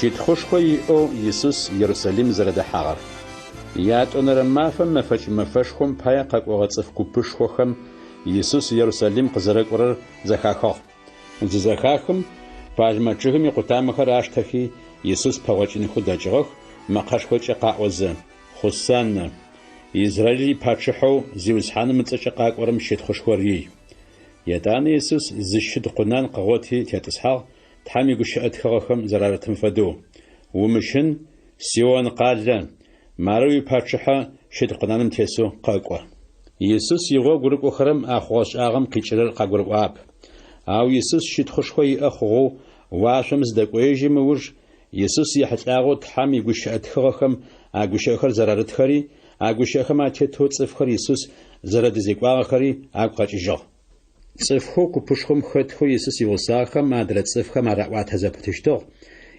شيتخوشخوي أو يسوس يروساليم زرد حغر يات أنرمافم مفشخم بايا قاقوغتصف كوبشخوخم يسوس يروساليم قزرق ورر زخاخو زخاخم باجماچهم يقطامخر اشتخي يسوس پاوچينخو داجغخ مقاشخوچ قاوز خصان إسرائيلي باتشحو زيوسحان متشقاق ورم شيتخوشخوري يدان يسوس زشد قنان قوتي تيتسحاق تحمي قشأت خرخم زرارتهم فدو ومشن سيوان قادلا ماروي باتشحا شد قنانم تيسو قاقوا يسوس يغو قرق أخرم أخوش آغم كيشرر قاقور واب أو يسوس شيتخوشخوي أخو واشم زدقويجي موج يسوس يحتاغو تحمي قشأت خرخم أقشأخر زرارت خري أقشأخم أتيتو تصفخر يسوس زرد زيقواغ خري أقاج جو صفخو كوبشخم خدخو يسوس يوساخم أدرت صفخم أرأوات هزابتشتو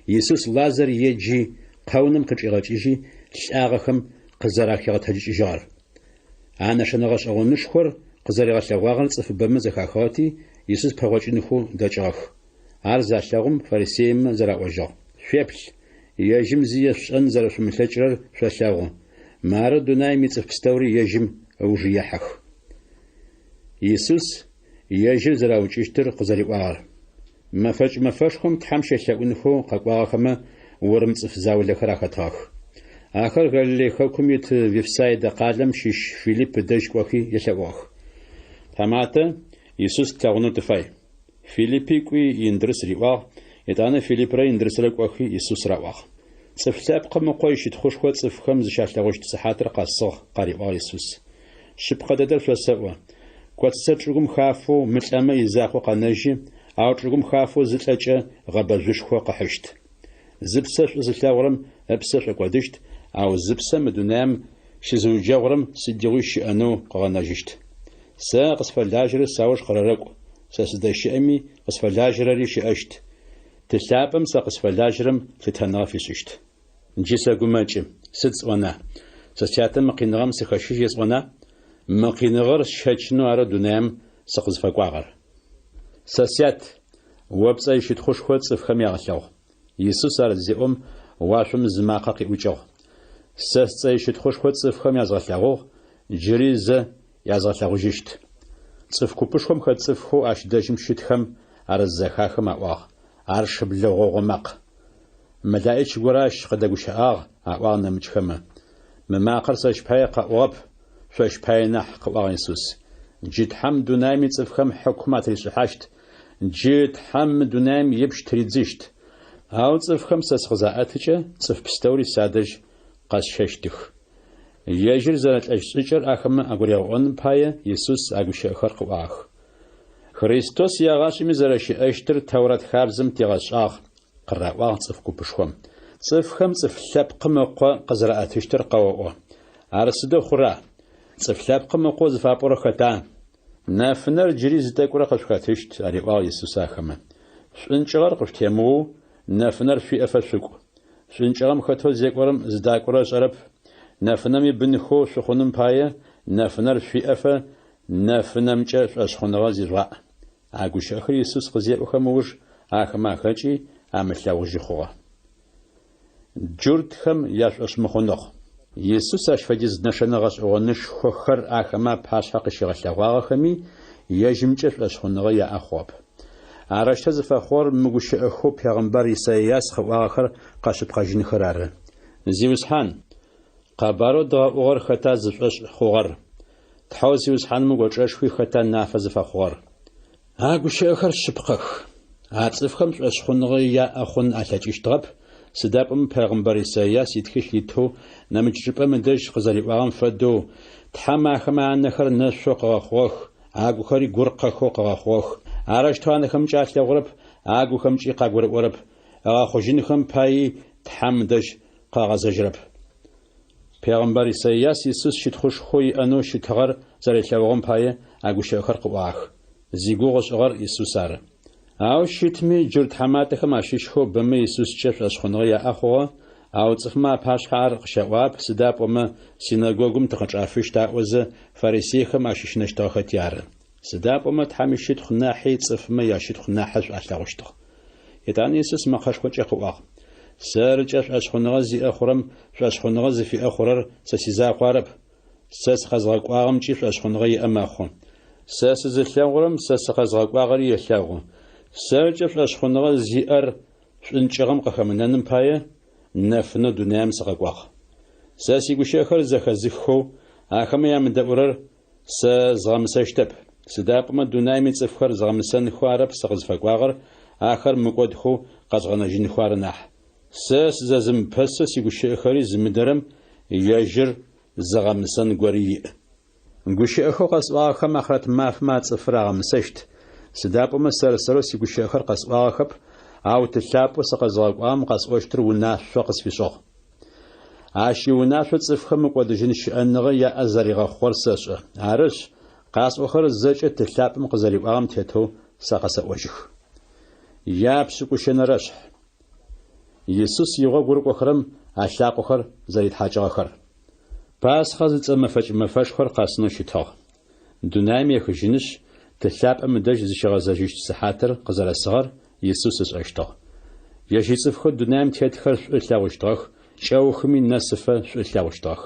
يسوس لازر يجي قونم قجيغاجيجي لآغخم قزراخيغ تجيجار أنا شنغش أغنشخور قزراغ لغاغن صف بمزخاخاتي يسوس بغوچينخو داجاخ أرزاشلغم فريسيم زراوجو شبل يجم زيشن زرفم لجرر شلغو مار دوناي ميصف بستوري يجم أوجيحخ يسوس يجل زراوچيشتر قزريوار مفشخم تحمش شاونخو قاقواخما ورمصف زاول خراخاتاخ آخر غالي خكم يت ويبسايت قالم شيش فيليب دجكوخي يشاوخ تماتا يسوس تاغنو تفاي فيليبي كوي يندرس ريواغ يتانا فيليب را يندرس ركوخي يسوس راواغ صفلاب قم قويش تخوشخو صفخم زشاشلاغوش تسحاتر قاصخ قريواغ يسوس شبقا ددر فلسوا كواتسرجم خافو ملأما يزاخو قناجي أو ترجم خافو زتلاجة غباجوشخو قحشت زبسش زلاورم أبسش أقودشت أو زبسة مدونام شزوجاورم سديوش أنو قناجشت سا قصفلاجر ساوش قررقو ساسداشي أمي قصفلاجر ريش أشت تلابم سا قصفلاجرم تتنافسشت نجيسا قماجم سدس وانا ساسياتم مقينغم سخشيش يسوانا مقينغر شاتشنو على دونام سقز فقواغر ساسيات وابساي شتخوش خوات صفخم يغلو يسوس على زيوم واشم زماقاقي وجو ساساي شتخوش خوات صفخم يغلو جريز يغلو جشت صفكو بشخم خد صفخو اشداجم شتخم على الزخاخم اواغ عرش بلغو غمق ملايش قراش قدقو شاغ اواغ نمجخم مماقر ساشباي قاوغب شاشباي نح قواغ يسوس جيت حمد نايم صفخم حكومات ريسحاشت جيت حمد نايم يبش تريزشت هاو صفخم ساسخزااتجه صف بستوري سادج قاس ششتخ يجر زرت اجسجر اخم اغوريون بايه يسوس اغشخر قواخ خريستوس يغاشمي زرشي اشتر تورات خارزم تيغاشاخ قراواغ صفكو بشخم صفخم صف لبقم قزراتشتر قواو ارسدو خرا صف لبقم قوز فابور خطا نافنر جريز تاكورا قشخاتشت اريواغ يسوس اخم شنچغر قشتيمو نافنر في افشكو شنچغم خطو زيكورم زداكورا شرب نافنمي بنخو شخونم بايه نافنر في افا نافنمچ اشخونوا زيروا اگوش اخر يسوس قزير اخموج اخما خچي املاوجي خو جورد خم ياش اسمخونخ يسوس اشفجز نشنغس اونش خخر اخما پاشق شغشلاغا خمي يجمچ اشخونوا يا اخوب عرشت زفخور مگوش اخو پیغمبر عيساياس خو اخر قاشب قاجن خرار زيوسحان قبارو دا اوغر خطا زفش خوغر تحوزيوس حان مگوچش خوي خطا نافذ فخور اگوش اخر شبقخ اصفخم اشخونغي يا اخون الاچشترب سدابم پیغمبر عيساياس يتخش ليتو نمجربم دش قزريوام فدو تحما خما نخر نشو قخوخ اگو خري غرقخو قخوخ ارشتوان خم چاچ لغرب اگو خم چي قغور ورب اخوجين خم پاي تحمدش قغزجرب پیغمبر عيساياس يسوس شتخوش خوي انو شتغر زريتلوغم پاي اگو شخر قواخ زيغوغش غر يسوسار او شتمي جرت حمات خماشش خو بم يسوس چف اشخونغيا اخو او صفما پاشخار قشواب سداب وما سيناغوغم تقچافش تاوز فريسي خماشش نشتا ختيار سداب وما تحمشت خناحي صفما ياشت خناحش اشلاغشت يتاني يسوس ما خشخوچ قواخ سارجش أشخنغ زي أخرم شأشخنغ زي في أخرر سسيزا قارب سس خزغ قاغم جيش أشخنغ يأماخون سس زلغرم سس خزغ قاغري يشاغو سارجش أشخنغ زي أر شنجغم قخمنن باية نفن دنيام سقاق ساسي گوشخر زخزخو أخم يام دورر سزغمسشتب سدابما دنيامي صفخر زغمسن خوارب سقزفقاغر آخر مقود خو قزغنجين خوارنح ساس زازم پس سيگوشخري زمدرم يجر زغمسن غوري گوشخو قصواخم اخرت مافما صفراغمسشت سدابما سرسرو سيگوشخر قصواخب أو تلابو سقزغام قصوشتر وناشو قصفيشوغ عاشي وناشو تصفخم قودجين شأنغ يا أزريغ خورسش عرش قاسوخر زجة تلابم قزريغام تيتو ساقسا وجه يا بسكوشن رشح يسوس يغا غورقوخرم أشلاقوخر زريد حاجاخر باس خازت مفاش خور قاسنو شتاغ دونايم يخجينش تلابم دج زشغازاجيش سحاتر قزرسغر يسوس أشتاغ يجيزف خد دونايم تيتخر شلاوشتاغ شاوخمي نسفة شلاوشتاغ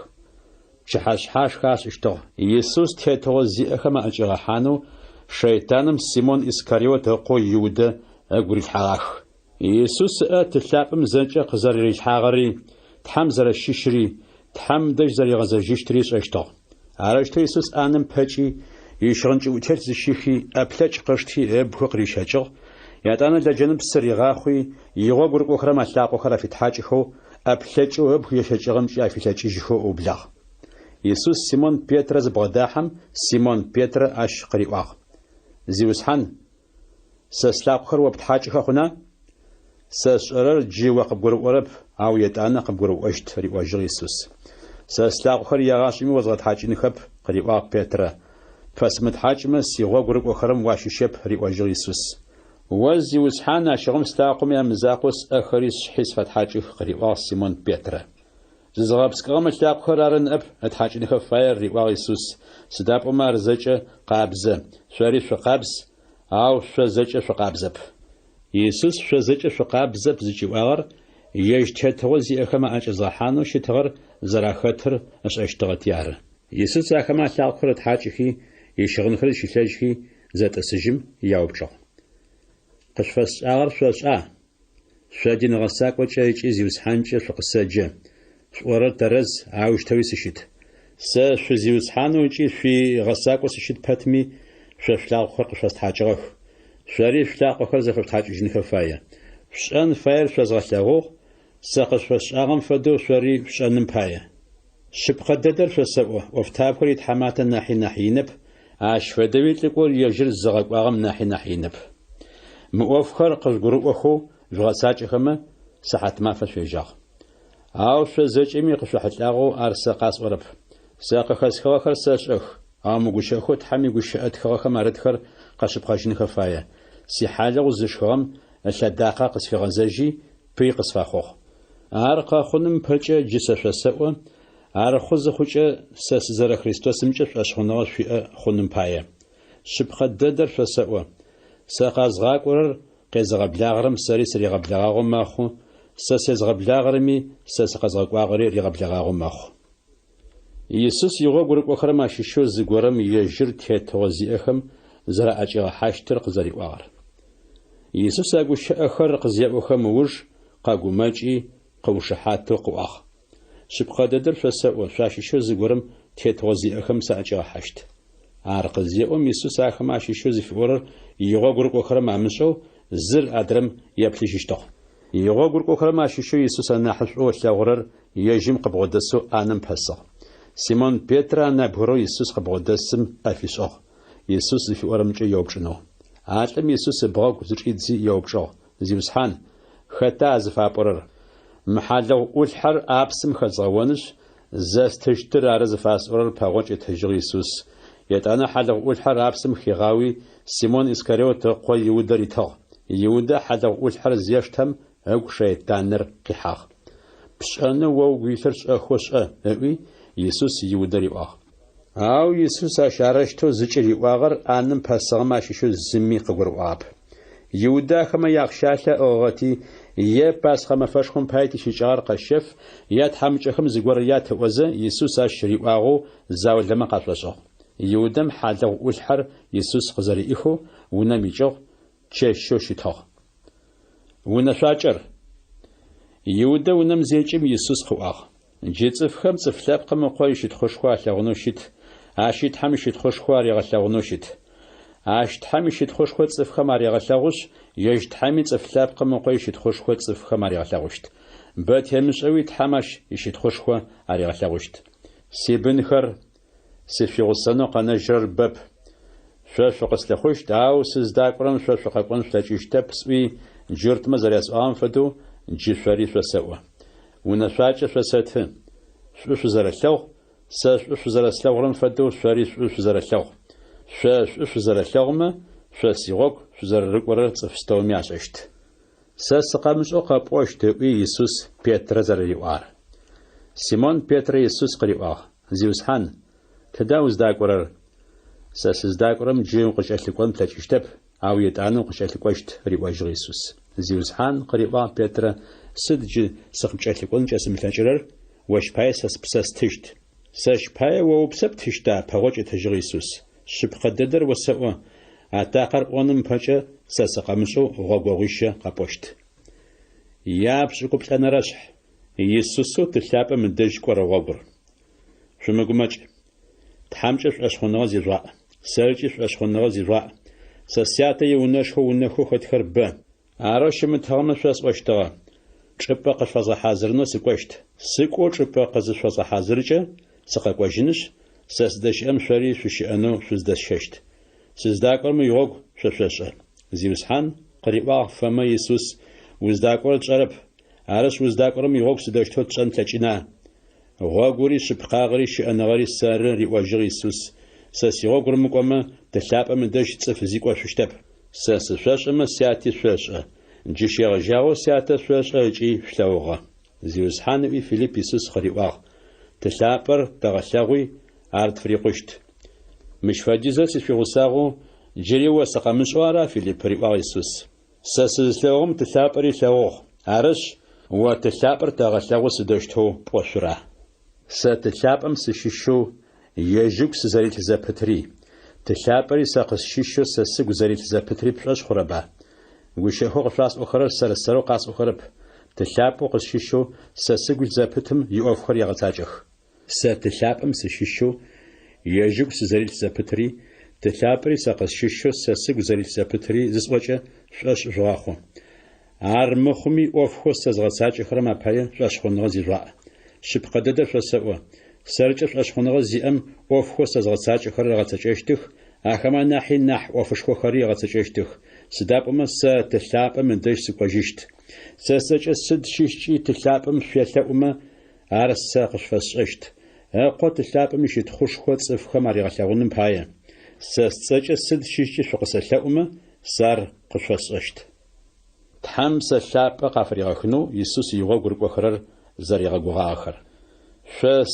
شحاش خاش اشتاغ يسوس تيتو زيئخما أجغحانو شيطانم سيمون إسكاريوت قو يودا أقول الحاغ يسوس تلابم زنجة قزاري الحاغري تحم زر الشيشري تحم دج زري غزاجيشتريش اشتاغ عرشت يسوس آنم باجي يشغنج وتر زشيخي أبلاج قشتي أبخو قريشاجغ ياتانا لجنب سريغاخوي يغو غورقو خرا مالاقو خرا في تحاجخو أبلاجو أبخو يشاجغم جا في تاجيجخو أبلاغ يسوس سيمون بيتر زبغداحم سيمون بيتر أش قريواغ زيوسحان سسلاقو خر وبتحاجخا خنا سسرر جي وقب غورب أو يتانا قب غورو أشت ريواجغ يسوس سسلاقو خر يغاشمي وزغت حاجين خب قريواغ بيتر فاسمت حاجمة سيغو غورقو خرم واشيشب ريواجغ يسوس وزي وسحانا شغم ستاقم يا مزاقوس أخريس حيس فتحاجي قريبا سيمون بيتر زغابسك غم اشتاق خرارن أب اتحاجي نخف فاير ريبا يسوس سداب أمار زجة قابزة شواري شو قابز أو شو زجة شو قابزب يسوس شو زجة شو قابزب زجي واغر يجتهتغو زي أخما أجزاحانو شتغر زراختر أش أشتغت يار يسوس أخما اشتاق خرات حاجي يشغن خرد شتاجي زات أسجم ياوبشو قشفس أغر شوش شادين غساق وشايج إزيوس حانجة شقساجة شورر ترز عاوش تويسشت شزيوس حانو يجي في غساق وسشت باتمي شفلاق خرق شفت حاجغخ شاري فلاق خرق زفت حاجة جنخ فايا شان فاير شزغلاغوغ ساقش فش أغم فدو شاري شان نمبايا شبقة ددر شسوه وفتابخر يتحمات ناحي نب عاش فدويت لقول يجر الزغق أغم ناحي نب مؤفخر قشقرو أخو جغساج خما ساحت ما فش يجاغ أو شزج إمي قشحت لاغو أرسا قاس ورب ساق خس خواخر ساش أخ أم وجش أخو تحمي وجش أتخواخ مردخر قشب خاشين خفايا سي حاجة وزشخام الشداقة قس في غزاجي في قس فاخوخ أرقا خنم بجا جسش سوا أرخوز خوجا ساس زر خريستوس مجش أشخناش في خنم بايا شبخ ددر فسوا ساقاز غاقورر قيزغ بلاغرم سري غبلاغم ماخو ساس غبلاغرمي ساس قزغاقوري غبلاغم ماخو يسوس يغو غورق وخرما شيشو زغورم يجر تيتوزي اخم زرا اجا حاشتر قزري واغر يسوس اغوش اخر قزيا وخم وج قاغوماجي قوشحاتو قواخ شبقا ددر فسا شاشيشو زغورم تيتوزي اخم ساجا حاشت عرقزيا يسوس اخما شيشو زفورر يغو غورق وخرما مشو زر ادرم يبليشتو يغو غورق وخرما شيشو يسوس نحشو شاغرر يجيم قبودسو انم پسا سيمون بيترا نبهرو يسوس قبودسم افيشو يسوس في ورمجه يوبشنو عالم يسوس بغاو زريدزي يوبشو زيوسحان خطا زفابورر محلو والحر ابسم خزاونش زستشتر ارز فاسورر باغوچ تجر يسوس يتانا حلو والحر ابسم خيغاوي سيمون اسكاريوت قوي يودريتو يودا حلو والحر زيشتم اغ شيطانر قحاخ بشانه وو ويفرش اخوش اوي يسوس يودري واغ او يسوس اشارشتو زچري واغر انم پسغما شيشو زمي قغر واب يودا خما يخشاشه اوغتي Е Пасхэ мэфэшхуэм пайти щикӏар къэшэф, я тхьэмыкӏэхэм зыгуэр ятеӏуэзэ Иисус ар щриӏуагъэу заулэмэ къащӏэщӏыгъ. Иудэм хьэлъэгъу ӏулъхьэр Иисус къызэриӏыхыу унэм икӏыгъ чэщэу щытыгъ. Унэшъуакӏэр. Иудэ унэм зекӏым Иисус къыӏуагъ. Джы цӏыфхэм цӏыф лъэпкъым ыкъуэ ищытхъушхуэ алъэгъунэу щыт, ащитхьэм ищытхъушхуэ арегъэлъэгъунэу щыт. Ащтхьэм ищытхъушхуэ цӏыфхэм арегъэлъэгъущ, ежьтхьэми цӏыф лъэпкъым ыкъуэ ищытхъушхуэ цӏыфхэм арегъэлъэгъущт. Бэ темыщӏэуи тхьэмащ ищытхъушхуэ арегъэлъэгъущт. Си бынхэр сыфигъусэну къэнэжьрэр бэп. Шъо шъукъыслъэхъущт, ау сыздакӏорэм шъо шъукъэкӏон шъулъэкӏыщтэп сӏуи джыртмэ зэресӏуагъэм фэдэу джы шъори шъосэӏо. Унэшъуакӏэ шъосэты. Шӏу шъузэрэлъэгъу, сэ шӏу шъузэрэслъэгъурэм фэдэу шъори шӏу шъузэрэлъэгъу. Шъо шӏу шъузэрэлъэгъумэ, шъо сигъогу шъузэрырыкӏорэр цӏыф стэуми ашӏэщт. Сэ сыкъэмышӏэу къэпӏощт ыӏуи Иисус Петрэ зэрыриӏуагъэр. Симон Петрэ Иисус къыриӏуагъ: Зиусхьан, тыда уздакӏорэр? Сэ сыздакӏорэм джы укъыкӏэлъыкӏон плъэкӏыщтэп, ау етӏанэу укъыкӏэлъыкӏощт, риӏуэжьыгъ Иисус. Зиусхьан къыриӏуагъ Петрэ: Сыд джы сыкъыпкӏэлъыкӏонкӏэ сымылъэкӏырэр? Уэшъ пае сэ стыщт. Сэшъ пае о упсэ птыщта? Пэгъо кӏэтыжьыгъ Иисус. Шъыпкъэ дэдэр осэӏо. Атакъэр пӏоным пэкӏэ сэ сыкъэмышӏэу гъогогъуищэ къэпӏощт. Япшӏыкӏуплӏэнэрэшъхь. Иисусу тылъапӏэм ыдэжь кӏорэ гъогур. Шъумыгумэкӏ. Тхьамкӏэ шъуӏэшъхьоныгъэ зишӏуаӏ. Сэркӏи шъуӏэшъхьоныгъэ зишӏуаӏ. Сэ сятэ иунэшхо унэхэу хэтхэр бэ. Арэу щымытэгъэмэ шъуэсӏощтыгъэ. Чӏыпӏэ къышъуэзгъэхьазырынэу сыкӏощт. Сыкӏоу чӏыпӏэ къызышъуэзгъэхьазырыкӏэ сыкъэкӏуэжьыныщ, сэ сыздэщыӏэм шъори шъущыӏэнэу шъуздэсщэщт. Сыздакӏорэм уигъогу шъошъошӏэ. Зиусхьан къыриӏуагъ Фэмэ Иисус: Уздакӏорэр тшӏэрэп. Арышъ уздакӏорэм уигъогу сыдэущтэу тшӏэн плъэкӏына. Гъогури шъыпкъагъэри щыӏэныгъэри сэры, риӏуэжьыгъ Иисус. Сэ сигъогу рымыкӏомэ, тылъапӏэм ыдэжь цӏыф зикӏошъущтэп. Сэ сышъошӏэмэ, сяти шъошӏэ. Джы щегъэжьагъэу сятэ шъошӏэ ыкӏи шъулъэгъугъэ. Зиусхьан ыӏуи Филипп Иисус къыриӏуагъ: Тылъапӏэр тэгъэлъэгъуи ар тфрикъущт. Мыщ фэдизэ сышъуигъусагъэу джыри о сыкъэмышӏэу ара Филипп, риӏуагъ Иисус. Сэ сызылъэгъугъым тылъапӏэри лъэгъугъ. Арышъ о тылъапӏэр тэгъэлъэгъу сыдэущтэу пӏошъура. Сэ тылъапӏэм сыщыщэу ежьыгу сызэрилъ зэпытри. Тылъапӏэри сэ къысщыщэу сэ сыгу зэрилъ зэпытри пшӏэшъ хъурэба? Гущэхэу къышъуасӏохэрэр сэрысэрэу къасӏохэрэп. Тылъапӏэу къысщыщэу сэ сыгу зэпытым иӏофхэр егъэцакӏэх. Сэ тылъапӏэм сыщыщэу ежьыгу сызэрилъ зэпытри, тылъапӏэри сэ къысщыщэу сэ сыгу зэрилъ зэпытри зысӏокӏэ шъуэшъ жъуагъу. Ар мыхъуми ӏофхэу сэ згъэцакӏэхэрэм апае шъуэшъхьоныгъэ зижъуаӏ. Шъыпкъэ дэдэ шъосэӏо. Сэркӏэ шъуэшъхьоныгъэ зиӏэм ӏофхэу сэ згъэцакӏэхэрэр егъэцэкӏэщтых, ахэма нахьи нахь ӏофышхохэри егъэцэкӏэщтых. Сыдапӏэмэ сэ тылъапӏэм ыдэжь сыкӏожьыщт. Сэ сэкӏэ сыд щыщкӏи тылъапӏэм шъуелъэӏумэ, ар сэ къышъуэсшӏэщт. Экъо тылъапӏэм ищытхъушхуэ цӏыфхэм арегъэлъэгъуным пае. Сэ сцӏэкӏэ сыд щыщкӏи шъукъысэлъэӏумэ, сэ ар къышъуэсшӏэщт. Тхьэм сэ лъапӏэ къафригъэхынэу Иисус игъогу рыкӏохэрэр зэригъэгугъагъэхэр.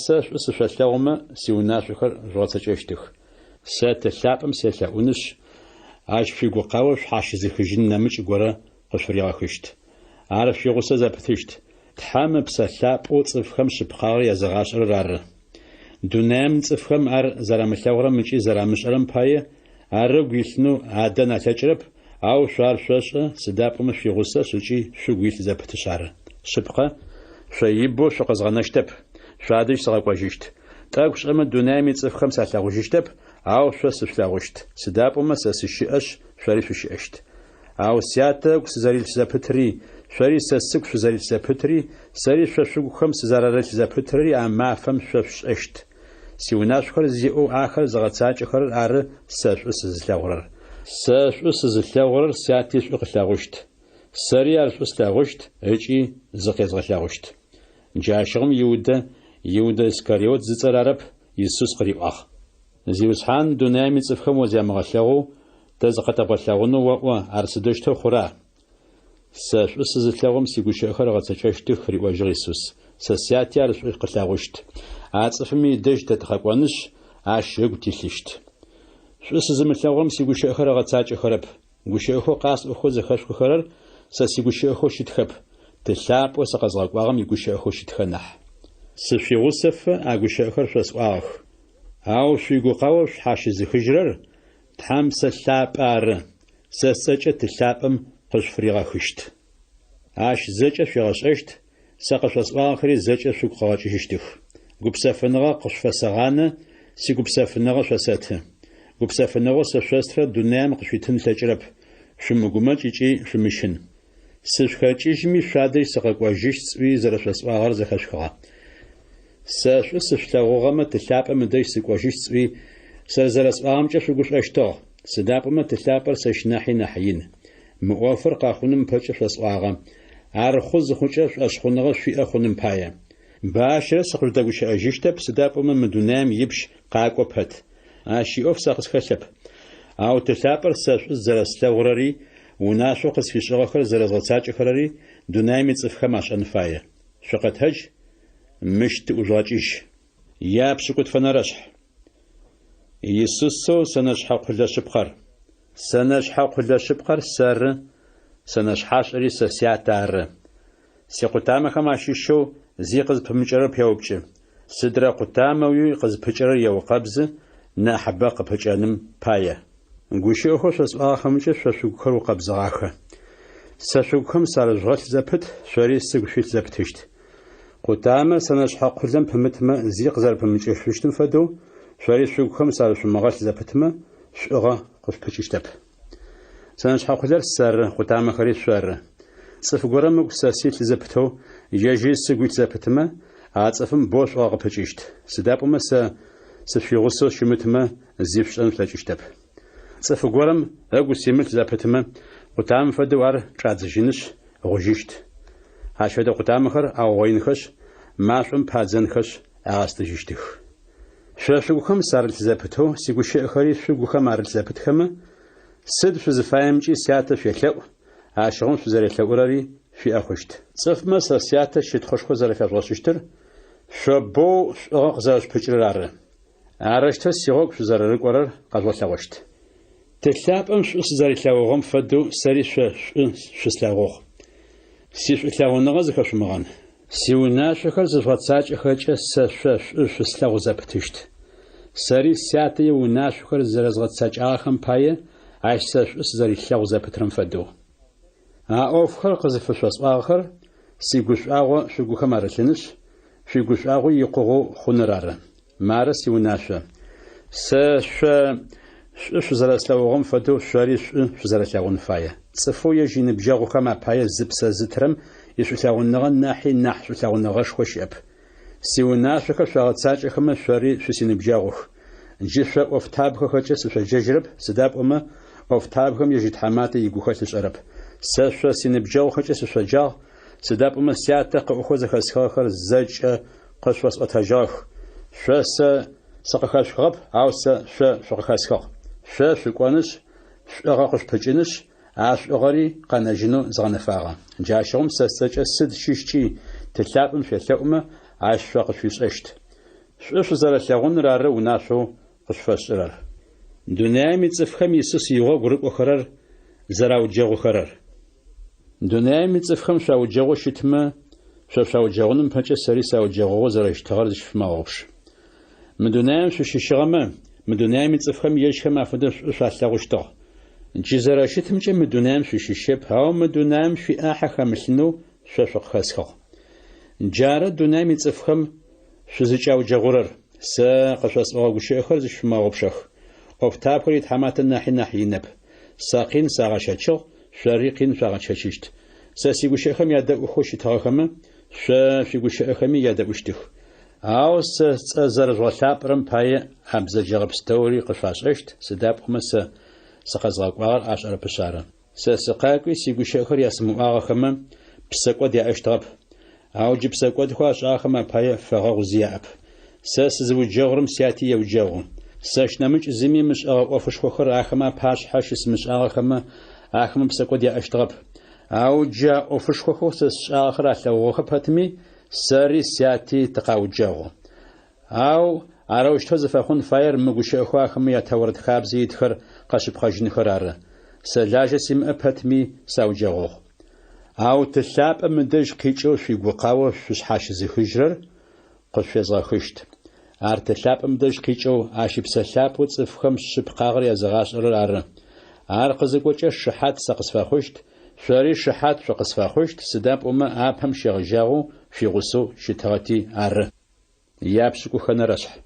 Сэ шӏу сышъолъэгъумэ, сиунашъохэр жъугъэцэкӏэщтых. Сэ тылъапӏэм селъэӏунышъ, ащ шъуигукъэу шъухьащызыхыжьын нэмыкӏ горэ къышъуригъэхыщт. Ар шъуигъусэ зэпытыщт. Тхьэм псэлъапӏэу цӏыфхэм шъыпкъагъэр язэгъашӏэрэр ары. Дунэм цӏыфхэм ар зэрамылъэгъурэм ыкӏи зэрамышӏэрэм пае, арыгу илъынэу адэ налъэкӏырэп, ау шъуар шъошӏэ, сыдапӏэмэ шъуигъусэ шъукӏи шъугу илъ зэпытыщ ары. Шъыпкъэ, шъоибэу шъукъызгъэнэщтэп, шъуадэжь сыгъэкӏуэжьыщт. Тӏэкӏу шӏэмэ дунэм ицӏыфхэм салъэгъужьыщтэп, ау шъо сышлъэгъущт. Сыдапӏэмэ сэ сыщыӏэщ, шъори шъущыӏэщт. Ау сятэ ыгу сызэрилъ зэпытри, шъори сэ сыгу шъузэрилъ зэпытри, сэри шъо шъугухэм сызэрэрылъ зэпытри а мафэм шъо шъущыӏэщт. Сиунашъохэр зиӏэу ахэр зыгъэцакӏэхэрэр ары сэ шӏу сызылъэгъурэр. Сэ шӏу сызылъэгъурэр сяти шӏу къылъэгъущт. Сэри ар шӏу слъэгъущт, ыкӏи зыкъезгъэлъэгъущт. Джащигъым Иудэ Искариот зыцӏэр арэп, Иисус къыриӏуагъ: Зиусхьан дунэм ицӏыфхэм озямыгъэлъэгъуу, тэ зыкъэтэбгъэлъэгъунэу оӏо, ар сыдэущтэу хъура? Сэ шӏу сызылъэгъум сигущыӏэхэр егъэцэкӏэщтых, риӏуэжьыгъ Иисус. Сэ сяти ар шӏу къылъэгъущт. А цӏыфми идэжь тэ тыгъэкӏуэнущ, ащ ыгу тилъыщт. Шӏу сызымылъэгъум сигущыӏэхэр егъэцакӏэхэрэп. Гущыӏэхэу къасӏохэу зэхэшхухэрэр сэ сигущыӏэхэу щытхэп. تلاب وسقزغك واغم يقوشي أخو شتخنح سفي غصف أقوشي أخر شوس واغ أو شويقو قاوش حاشي زخجرر تحام سلاب آر سسجة تلابم قش فريغا خشت عاش زجة في غششت سقش وس واغخري زجة شوق قواجي هشتخ قبسافنغا قش فسغانة سي قبسافنغا شوساته قبسافنغا سشوسترا دونام قشويتن تجرب شمقومات يجي شمشن سشخاجيشمي شادري سقاقواجيش سوي زرشوس واغر زخشخا ساشو سشلاغوغما تلابم دايش سقواجيش سوي سرزرس واغمجا شوقوش اشتغ سدابما تلابر سشناحي ناحيين مؤافر قاخونم بچش واغم عرخوز خوچش اشخونغا شوي اخونم بايا باشر سقرداغوش اجيشتب سدابما مدونام يبش قاقو بات اشي اوف ساقس خشب او تلابر ساشو زرسلاغراري وناشو قس في شغخر زرزغتاجخراري دونامي صفخم عشان فايا شقت هج مشت وجاجيش ياب سكوت فنرشح يسوسو سنشحا قل شبخر سنشحا قل شبخر سر سنشحاش ري سسياتار سيقتام خما شيشو زي قز بمجرب يوبچ سدرا قتام وي قز بچر يو قبز نا حبق بچانم بايا غوشي خوش اس اخمچ ششو كرو قبزغاخه سشوكم سارجغت زبط شوري سغشيت زبطشت قتام سنشحا قلم بمتما زي قزر بمجششتم فدو شوري شوكم سارش مغات زبطما شغا قف بچشتب سنشحا قلر سر قتام خري شور صف غرم ساسيت زبطو يجي سغوت زبطما عصفم بوش واغ بچشت سدابما سفيغوسو شمتما زيفشن فلچشتب صف غرم اغو سيمت زبطما قتام فدوار ترازجينش غوجيشت هاشود قتامخر او وينخش ماشم پازنخش اغاستجيشتخ شوشوخم سارل زبطو سيغوشي اخري شوغوخم ارل زبطخم سد شزفايمجي سياته فيخلو اشغون شزريخلوراري في اخشت صف مسا سياته شتخشخو زرفاغوشتر شبو اغزاش پچرار ارشت سيغوك شزررقورر قزوساغوشت تلابم شزريخلوغم فدو سري شسلاغوغ سيشلاغونغا زخشمغان سيوناشخر زفاتساچخچ شسلاغ زبطشت سري سياتي وناشخر زرزغتساچاخم باي ايشسش زريخلوغ زبطرم فدو اوفخر قزفشوس اخر سيغوشاغو شوغوخمارلنش شوغوشاغو يقوغو خنرار مارس يوناشا شو زرسلاغم فدو شاري شو زرسلاغون فايا صفو يجين بجاغو كما بايا زبسا زترم يشلاغون نغن ناحي ناح شلاغون نغش خوشيب سيوناشخ شاغتساج خما شاري شو سين بجاغو جيش اوفتابخ خچس شجرب سداب اما اوفتابخم يجي حمات يغوخت شرب سش سين بجاغو خچس شجاغ سداب اما سياتق اخوز خسخر زج قشوس اتجاخ شس سقخاش خب اوس شقخاسخ شقوانش شقاقش پچنش اش اغاري قناجنو زغنفاغا جاشوم سسچ سد شيشچي تلابم شلوما اش شقش يششت شو زرسلاغون رار وناشو قشفشرر دنيامي صفخم يسوس يغو غرق اخرر زراو جغو خرر دنيامي صفخم شاو جغو شتما شاو جغونم پچ سري ساو جغو زرش تغرش فماوش مدونام شو شيشغما مدونام صفخم يشخم افدش شاسلاغشتو جزراشتمچ مدونام شو شيشب هاو مدونام في احا خمسنو ششق خسخ جاره دونام صفخم شو زچاو جغورر س قشاس اوغش اخر شماغبشخ اوفتاب قريت حمات الناحي ناحينب ساقين ساغشچو شريقين ساغشچشت سسيغوش اخم ياده خوش تاخم شفيغوش اخم ياده وشتخ اوس زرزوالابرم باي ابزجغب ستوري قشاششت سداب خمس سقزغقار اشعر بشاره سسقاقي سيغوشخر يسمو اخم بسقو دي اشتاب او جي بسقو دي خاش اخم باي فغوزياب سس زوجغرم سياتي يوجغو سشنمج زمي مش اوفش خخر اخم باش حشس مش اخم بسقو دي اشتاب او جا اوفش خخو سس اخر لو خبتمي سري سياتي تقاوجغو او اروش تزفخون فاير مغوش اخواخم يتورد خابزي تخر قشب خجن خرار سلاج سم ابتمي ساوجغو أو تلعب مدج قيتشو في قوقاوة في شحاش زيخجرر قشفزغخشت تلعب مدج قيتشو عاشي بسلعب وتصفخم شبقاغر يزغاشر عر قزقوچ شحات سقسفاخشت شاري شحات شقسفاخشت سداب أبهم شغجاغو في غسو شتغتي عر يابسكو خنرشح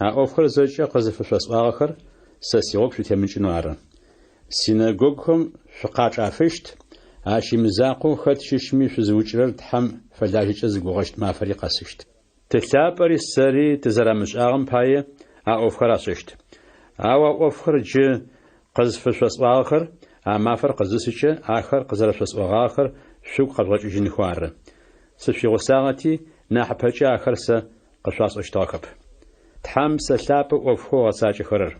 أوفر زوجة قزف فسواخر سسيوب شو تمنشنو عر سيناغوغهم شقاچ عفشت عاشي مزاقو خد ششمي في زوجرر تحم فلاجيش زغوغشت ما فريق اسشت تلابري سري تزرمش اغم باي اوفر اسشت اوفر ج قزف فسواخر ما فرق قزسچ اخر قزرف فسواخر شو قرج جن خوار سفي وساغتي نحبچ اخر س قشاص اشتاكب تحم سلاب اوفخو اساچ خرر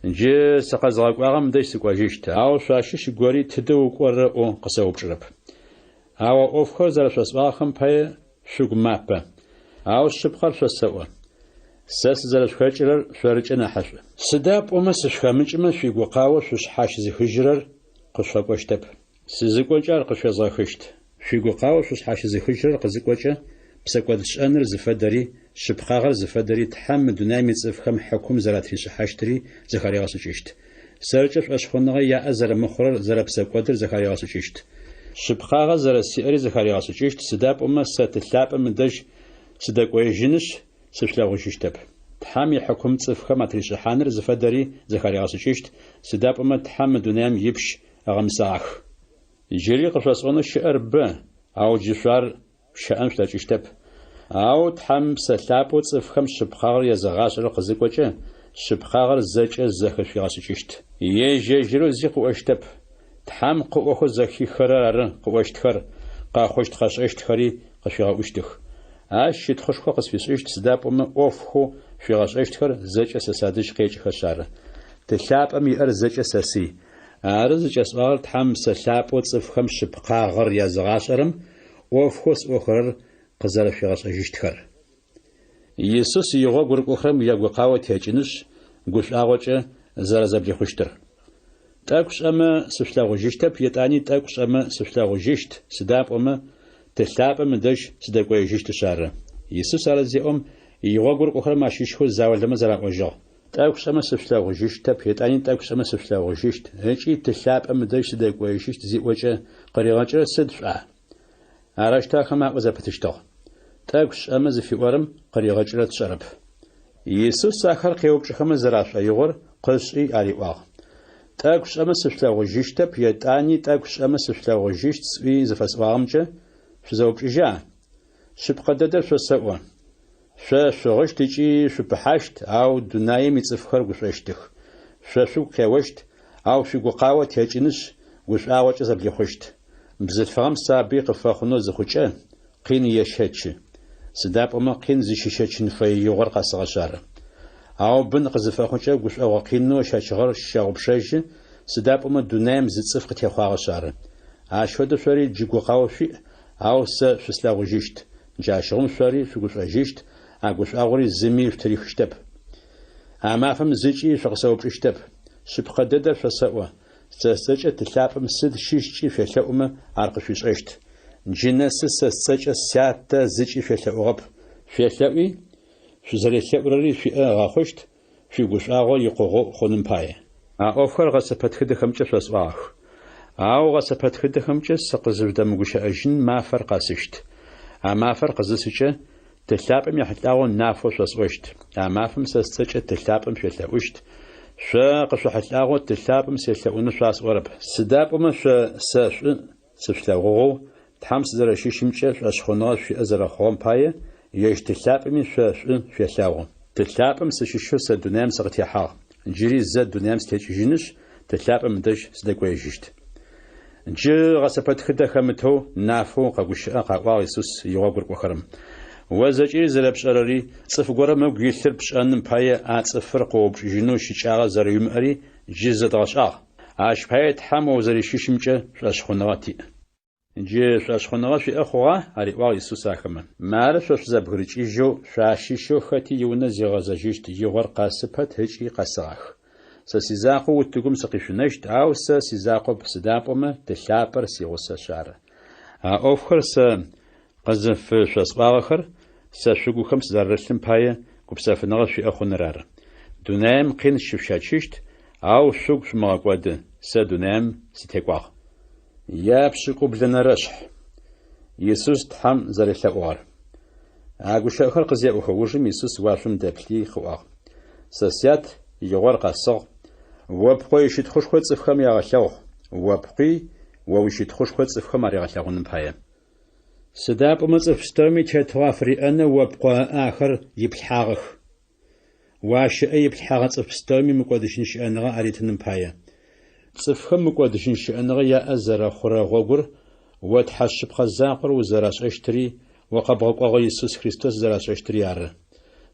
جي سقزغ واغم ديش سقواجيشت او شاشش غوري تدو قور او قسوب شرب او اوفخو زرفس واخم باي شوق مابا او شبخر فسوا سس زرف خچرر شورچنا حش سداب ومس شخمچم في غقاو شش حاش زخجرر قشفقشتب سزقوچار قشفزخشت في غقاو شش حاش زخجرر قزقوچا بسقودشانر زفدري شبخاغر زفدري تحمد دنامي صفخم حكم زراتري شحاشتري زخارياس چشت سرچف اشخونغه يا ازر مخرر زرب سقودر زخارياس چشت شبخاغر زر سيري زخارياس چشت سداب ستلاب مدج سدقوي جنش سفلاغو چشتب تحمي حكم صفخم اتري شحانر زفدري زخارياس چشت سداب تحمد دنام يبش اغمساخ جيري قفصونه شرب او جفار شأن شتشتب أو تحم سلابو تصفخم شبخاغر يزغاشر قزقوچه شبخاغر زچ زخ فياسچشت يجيرو زي قوشتب تحم قوخو زخي خرار قوشتخر قاخوشت خششت خري قشيغوشتخ اشت خشخو قسفيشت سدابم اوفخو فيغاشتخر زچ سسادش قيچ خشار تلابم ير زچ سسي ارز جسوار تحم سلابو تصفخم شبخاغر يزغاشرم وفخوس أخرر قزر في غاس أجشتخر يسوس يغو غرق أخرم يغو قاوة تيجنش قوش آغوچة زرزبلي خوشتر تاكوش أما سفلاغو جشتب يتاني تاكوش أما سفلاغو جشت سداب أما تلاب أما دش سدقوي جشت شارة يسوس عرزي يغو غرق أخرم عشيشخو زاول لما زرق وجا تاكوش أما سفلاغو جشتب يتاني تاكوش أما سفلاغو جشت هيجي تلاب أما دش سدقوي جشت زي وجه قريغاچة سدفع عرشتا خما وزبتشتو تاكش أمز في ورم قريغة جرات شرب يسوس ساخر قيوبش خما زراش أيغور قلشي آريواغ تاكش أمز سفلاغو جيشتا بيتاني تاكش أمز سفلاغو جيشت سوي زفاسواغمجا شزوبش جا شبقددر شسوا شغشت تيجي شبحاشت أو دناي ميتصفخر قشوشتخ شو كيوشت أو شو قاوة تيجنش قشاوة زبلي خوشت بزفهم سابي قفاخنو زخوچه قين يشهچ سداب اما قين زيشيشچن في يغر قصغشار او بن قزفاخوچه غش او قينو شاشغر شاوبشج سداب اما دونام زصفق تخواغشار اشود شوري جيغو قاوشي او س فسلاغوجيشت جاشغم شوري فغوشاجيشت اغوش اغوري زمي فتريخشتب اما فم زيچي شقسوبشتب شبقدد فسوا سسچ تلابم سد شيشچي فلهوم ارقشوش اشت جنس سسچ سيات زيچي فلهوغب فلهوي شزريخوري في اغاخشت في غشاغو يقوغو خونم باي اوفر غسپتخد خمچ فسواخ او غسپتخد خمچ سقزودم غشاجن ما فرق اسشت ما فرق زسچ تلابم يحلاو نافو فسوشت ما فم سسچ تلابم فلهوشت شاق شحلاغو تلابم سيلون شاس ورب سدابم ساش سفلاغو تحمس زرشيشمچ اشخونا في ازرخوم باي يش تلابم شاش فلاغو تلابم سششو سدونام سقتيحا جيري زد دونام ستيجينش تلابم دش سدقويجشت جي غسبت خده خمتو نافو قغوشا قاوا يسوس يوغور قخرم وزجي زلبشرري صف غوره مغيثر بشانم باي اصفر قوب جينو شيچاغا زريمري جيزداشا اش بايت حمو زري شيشمچه شاشخوناتي جي شاشخونات في اخوا علي وا يسوس اخمن مار شوش زبغريچي جو شاشيشو خاتي يونه زيغازاجيشت يغور قاسپت هچي قاساخ سيزاقو وتقوم سقيشنشت أو سيزاقو بسدابوما تلابر سيغوسا شارة أوفخر قزف شاسباغخر سشوغو خمس زررسلم باية كوبساف نغش أخون رار دونام قين شفشاتشت أو شوغ شماغواد دونام ستيقواغ يابشقو بلنا رشح يسوس تحم زريثاوار أقوش أخر قزيا أخوجم يسوس واشم دبلي خواغ سسيات يغور قصغ وابقوي شتخوش خوات صفخم يغلوغ وابقوي ووشتخوش خوات صفخم يغلوغ نمبايا سداب مصف سترمي تشتوافري أنا وابقوا آخر يبلحاغخ واش أي بلحاغ صف سترمي مقودش نشأنغا أريت نمبايا صفخم مقودش نشأنغا يا أزر خورا غوغر وتحشب خزاقر وزراش اشتري وقبغ يسوس خريستوس زراش اشتري عر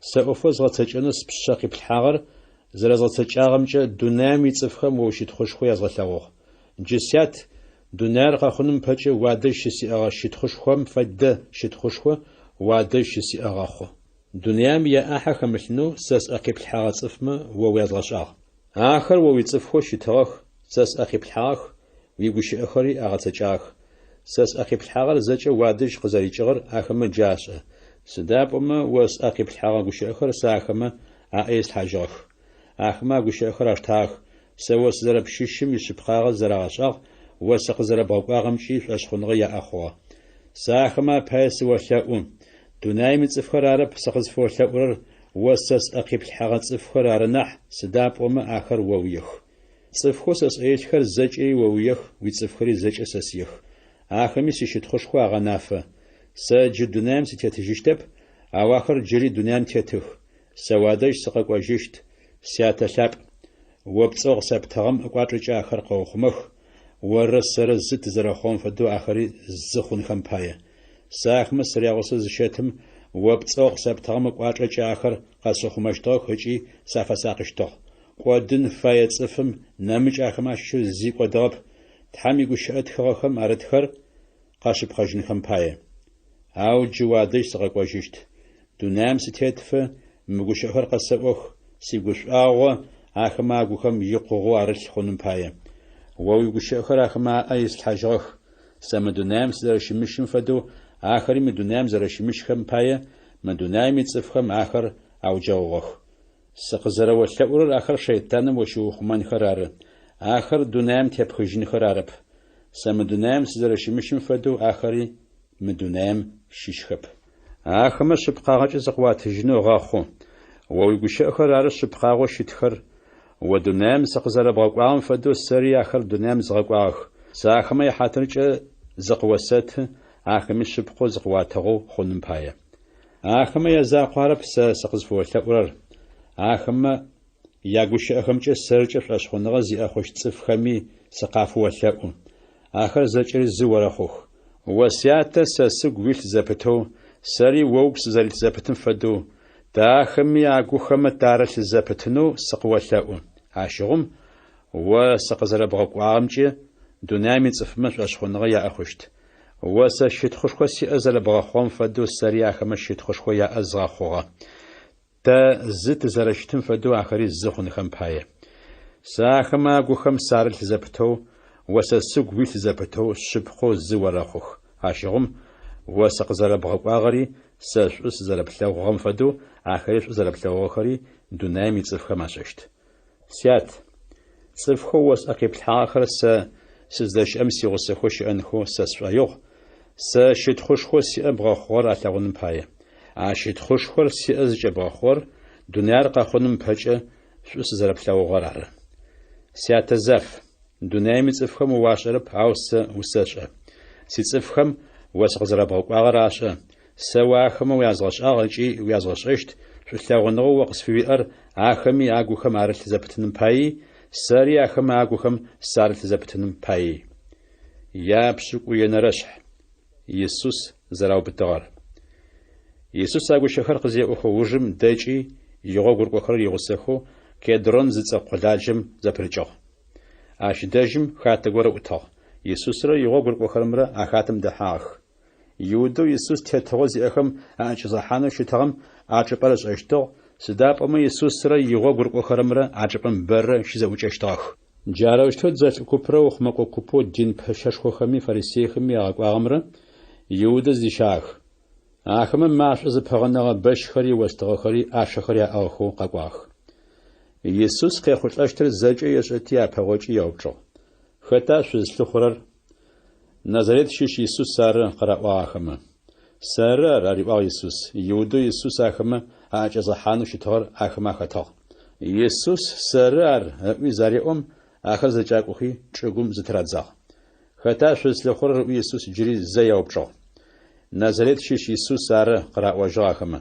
سأفوز غتجنس بالشاقي بالحاغر زرازتجاغمجا دونامي تصفخم وشيت خوش خويا زغلاوغ جسيات دونار قاخونم باجي وادش سي اغا شيت خوش خوم فد شيت خوش خو وادش سي اغا خو دونيام يا احا خملنو ساس اقي بالحاغ صفما وويازغشاغ اخر ويصفخو شيتاغ ساس اقي بالحاغ ويغوش اخري اغا تجاغ ساس أخي بالحاغر زجا وادش قزاري جغر أخما جاشة سدابما وس أخي بالحاغر قوش أخر ساخما أعيس حاجاخ أخما قوش أخر أشتاخ سوس زرب شيشم يشبخاغ زراغشاغ وسق زرب أوقاغمشي فأشخنغي أخوا ساخما بايس وشاؤون دوناي متفخر عرب سقز فوشاؤرر وسس أخي بالحاغر تفخر عرنح سدابما آخر وويخ صفخو سس أيشخر زجي وويخ ويتفخري زج أساسيخ آخر سيشتخوش خوا غنافة ساج دونام سيتجشتب أواخر جري دونام تيتخ سوادش سقق وجشت سياتشاب وبصغ سبتغم أقواترج آخر قوخمخ ورسر زت زرخون فدو آخري زخون خمباية ساخم سرياغوس زشتم وبصغ سبتغم أقواترج آخر قاسخمشتوخ هجي سافساقشتوخ قودن فايت صفم نامج آخماشو زيق ودرب تحمي قشأت خرخم أردخر قاشب خجن خمباية أو جوادش سقاقوششت دونام ستيتفة مقشأخر قصبوخ سيقش آغو آخما قوخم يقوغو أرش خنمباية ووي قشأخر آخما أيس حاجغخ سما دونام سدرشمشم فدو آخري مدونام زرشمش خمباية مدونام يتصفخم آخر أو جوغخ سقزر وشأور آخر شيطان وشوخ من خرار آخر دونام تبخجن خرارب سما دونام سدرشمشم فدو آخري مدونام شيشخب آخما شبقاغج زقوات جنو غاخو ويقوشي خرار شبقاغو شتخر ودونام سقزر بغقوام فدو سري آخر دونام زغقواغ ساخما يحاترج زقوسات آخما شبقو زقواتغو خنمباية آخما يزاقوارب سقزفو تأورر آخما ياغوش أخمجة سرجة فلاشخونغا زي أخوش تصفخمي سقافو وثاؤون آخر زجر الزورخوخ وسياتا ساسق ويل زبتو ساري ووكس زاري زبتن فدو داخمي آغوخم دارش زبتنو سقوى ثاؤون عاشغم وسقزر بغقوامجة دونامي تصفما فلاشخونغا يا أخوشت وسا شتخوشخو سي أزل بغخوام فدو ساري آخما شتخوشخو يا أزغاخوغا تا زت زرشتم فدو آخري زخون خمباية ساخما قوخم سارل زبتو وسسق ويل زبتو شبخو زورخوخ عاشغم وسق زرب غقاغري ساشوس زرب لوغم فدو آخري زرب لوغخري دونامي تصفخم عششت سيات صفخو وسأقيب الحاخر سزدش أمسي غسخوش أنخو ساسفايوغ ساشتخوشخو سي أبغاخور أتلاغون باية عاشت خوش خور سي أزج بخور دنيار قاخونم باجة شوس زرب لوغرار سيات زف دنيا متصفخم واشرب عاوس وساشة سيتصفخم وسق زرب غقاغراشة سواخم ويازغش آغجي ويازغش عشت شوس لوغنغو وقس في أر آخمي آغوخم عارل زبتنم باي ساري آخم آغوخم سارل زبتنم باي يا بسوك وينرشح يسوس زراو بتغار يسوس أقول شخر قزي أخو وجم داجي يغوغر قخر يغسخو كيدرون زيصا قلاجم زبرجو عاش داجم خاتغور أوتاغ يسوس را يغوغر قخر مرا أخاتم دحاخ يودو يسوس تتغوزي أخم أعجز حانو شتغم أعجب برش أشتغ Сыдапӏэмэ Иисусрэ игъо гуркӏохэрэмрэ ӏачӏыпӏэм бэрэ щызэӏукӏэщтыгъэх. Джарэущтэу дзэлӏыкупрэ ухмэкӏо купо дин пэшэшхохэми фарисеяхэми ягъэкӏуагъэмрэ Иудэ зищагъэх. Ахэмэ машӏо зыпэгъэнэгъэ бэщхэри остыгъэхэри ӏашэхэр яӏыгъэхэу къэкӏуагъэх. Иисус къехъулӏэщтыр зэкӏэ ешӏэти апэгъокӏи яупчӏыгъ. Хэта шъузлъыхъурэр? Назарет щыщ Иисус ары къыраӏуагъ ахэмэ. Сэры ар ариӏуагъ Иисус. Иудэ Иисус ахэмэ аӏакӏэзыхьанэу щытыгъэр ахэмэ ахэтыгъ. Иисус сэры ар ыӏуи зареӏом ахэр зэкӏакӏохи чӏыгум зытырадзагъ. Хэта шъузлъыхъурэр ыӏуи Иисус джыри зэ яупчӏыгъ. Назарет щыщ Иисус ары къыраӏожьыгъ ахэмэ.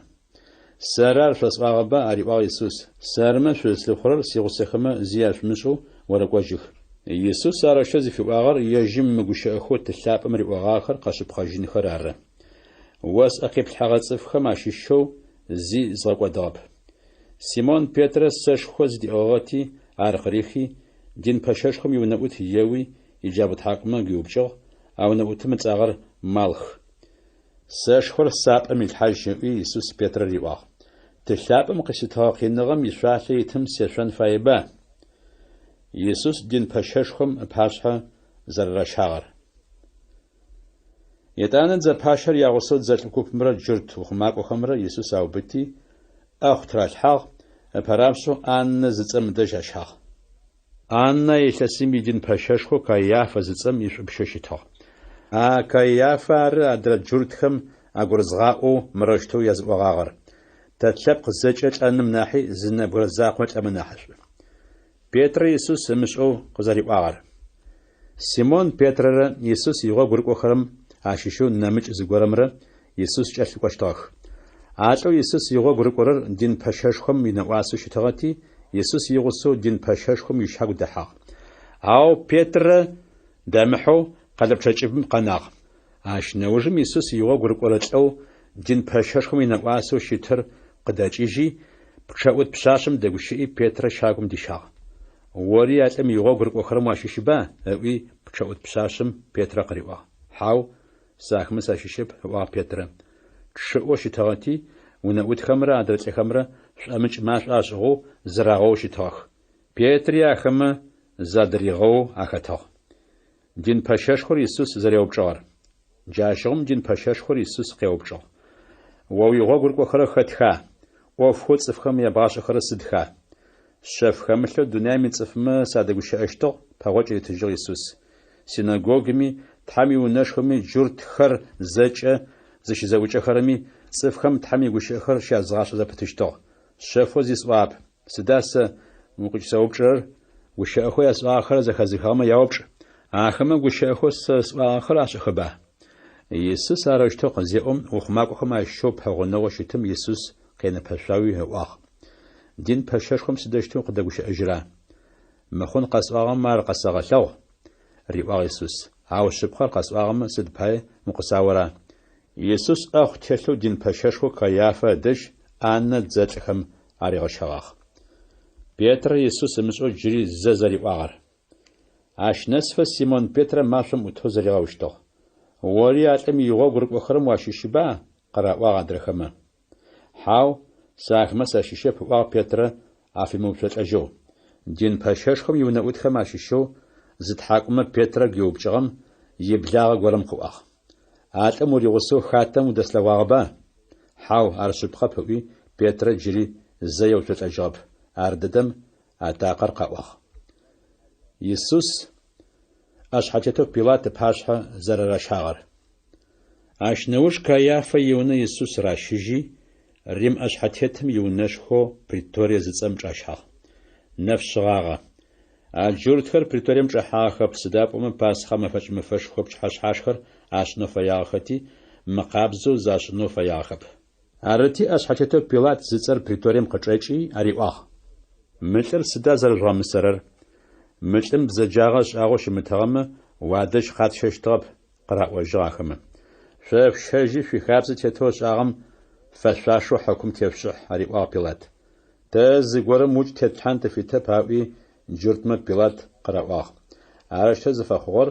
Сэры ар шъосӏуагъэба ариӏуагъ Иисус. Сэрымэ шъузлъыхъурэр сигъусэхэмэ зи ашъумышӏэу орэкӏожьых. Иисус арышъэ зыфиӏуагъэр ежьым мыгущыӏэхэу тылъапӏэм риӏуагъахэр къэшъыпхъэжьынхэр ары. Ос ӏэкъеплъхьэгъэ цӏыфхэм ащыщэу зи згъэкӏодыгъэп. Симон Петрэ сэшхо зыдиӏыгъэти ар къырихи дин пэшэшхом иунэӏут еуи иджабэ тхьакӏумэ гиупчӏыгъ, а унэӏутым ыцӏагъэр Малх. Сэшхор сапӏэм илъхьажь ыӏуи Иисус Петрэ риӏуагъ. Тылъапӏэм къисытыгъэ къиныгъэм ишъуалъэ итым сешъон фаеба? Иисус дин пэшэшхом ыпашъхьэ зэрыращагъэр. Етӏанэ дзэпащэр ягъусэу дзэлӏыкупмрэ джырт ухъумакӏохэмрэ Иисус аубыти ӏэхъу тралъхьагъ, ыпэрапшъэу Аннэ зыцӏэм дэжь ащагъ. Аннэ илъэсым идин пэшэшхо Каиафэ зыцӏэм ишӏупщэ щытыгъ. А Каиафэ ары адрэ джуртхэм агурызгъаӏоу мырыштэу языӏуагъагъэр. Тэтлъэпкъ зэкӏэ лӏэным нахьи зы нэбгырэ закъомэ лӏэмынахьышӏу. Петрэ Иисус ымышӏэу къызэриӏуагъэр. Симон Петрэрэ Иисус игъо гуркӏохэрэм ащыщэу нэмыкӏ зыгорэмрэ Иисус кӏэлъыкӏощтыгъэх. Алӏэу Иисус игъо гуркӏорэр дин пэшэшхом инэӏуасэу щытыгъэти, Иисус игъусэу дин пэшэшхом ищагу дэхьагъ. Ау Петрэ дэмыхьэу къэлэ-пчъэкӏыбым къэнагъ. Ащ нэужым Иисус игъо гуркӏорэ лӏэу дин пэшэшхом инэӏуасэу щытыр къыдэкӏыжьи, пчъэӏут пшъашъэм дэгущыӏи Петрэ щагум дищагъ. Ори алӏэм игъо гуркӏохэрэм уащыщыба? Ыӏуи пчъэӏут пшъашъэм Петрэ къыриӏуагъ. Хьау, сахмэ сащыщэп, ыӏуагъ Петрэ. Чъыӏо щытыгъэти, унэӏутхэмрэ адрэлӏэхэмрэ шӏомыкӏ машӏо ашӏыгъэу зырагъэу щытыгъэх. Петри ахэмэ задыригъэу ахэтыгъ. Дин пэшэшхор Иисус зэреупчӏыгъэр. Джащыгъум дин пэшэшхор Иисус къеупчӏыгъ. О уигъо гуркӏохэрэ хэтха? ӏофхэу цӏыфхэм ябгъашӏэхэрэ сыдха? Шъэф хэмылъэу дунаим ицӏыфмэ садэгущыӏэщтыгъ, пэгъокӏ ритыжьыгъ Иисус. Синагогами, Тхьам иунэшхэми джуртхэр зэкӏэ зыщызэӏукӏэхэрэми цӏыфхэм Тхьам игущыӏэхэр щазгъашӏэ зэпытыщтыгъ. Шъэфэу зисӏуагъэп. Сыда сэ укъыкӏысэупчӏырэр? Гущыӏэхэу ясӏуагъэхэр зэхэзыхагъэмэ яупчӏ. Ахэмэ гущыӏэхэу сэ сӏуагъэхэр ашӏэхэба? Иисус арыштэу къызеӏом ухъумакӏохэм ащыщэу пэгъонэгъо щытым Иисус къенэпэшъуаui ыӏуагъ. Дин пэшэшхом сыдэщтэу къыдэгущыӏэжьыра? Мыхъун къэсӏуагъэм ар къэсэгъэлъэгъу, риӏуагъ Иисус. Ау шъыпхъэр къэсӏуагъэмэ сыд пае мукъысауэра? Иисус ӏэхъу телъэу дин пэшэшхо Каиафэ дэжь Аннэ дзэлӏхэм аригъэщагъагъ. Петрэ Иисус ымышӏэу джыри зэ зэриӏуагъэр. Ащ нэсфэ Симон Петрэ машъом ӏутэу зэригъэущтыгъ. Ори алӏэм игъо гуркӏохэрэм уащыщыба? Къыраӏуагъ адрэхэмэ. Хьау, сахмэ сащыщэп, ыӏуагъ Петрэ афимыупшъэлӏэжьыгъ. Дин пэшэшхом иунэӏутхэм ащыщэу зы тхьакӏумэ Петрэ гиупчӏыгъэм иблагъэ горэм къыӏуагъ. Алӏэм уригъусэу хатэм удэслъэгъуагъэба? Хьау, ар шъыпкъэп, ыӏуи Петрэ джыри зэ еупшъэлӏэжьыгъэп. Ар дэдэм атакъэр къэӏуагъ. Иисус ашъхьэтетэу Пилат ыпашъхьэ зэрыращагъэр. Ащ нэужь Каиафэ иунэ Иисус ращыжьи, Рим ашъхьэтетым иунэшхо Приторие зыцӏэм кӏащагъ. Нэф щыгъагъэ. А джуртхэр Приторием кӏыхьагъэхэп, сыдапӏомэ Пасхъэ мэфэкӏ-мэфэшхо пчыхьашъхьашхэр ашӏынэу фэягъэхэти, мыкъабзэу зашӏынэу фэягъэхэп. Арыти ашъхьэтетэу Пилат зыцӏэр Приторием къычӏэкӏи ариӏуагъ. Мылӏыр сыда зэрэжъуамысэрэр? Мылӏым бзэджагъэ шӏагъэу щымытэгъэмэ уадэжь къатщэщтыгъэп, къыраӏожьыгъ ахэмэ. Шъо пшъэжьи шъуихабзэ тетэу шӏагъэм фэшъуашэу хьэкум тефшӏыхь, ариӏуагъ Пилат. Тэ зыгорэм укӏ тетхьан тэфитэп, аӏуи джуртмэ Пилат къыраӏуагъ. Арышъэ зыфэхъугъэр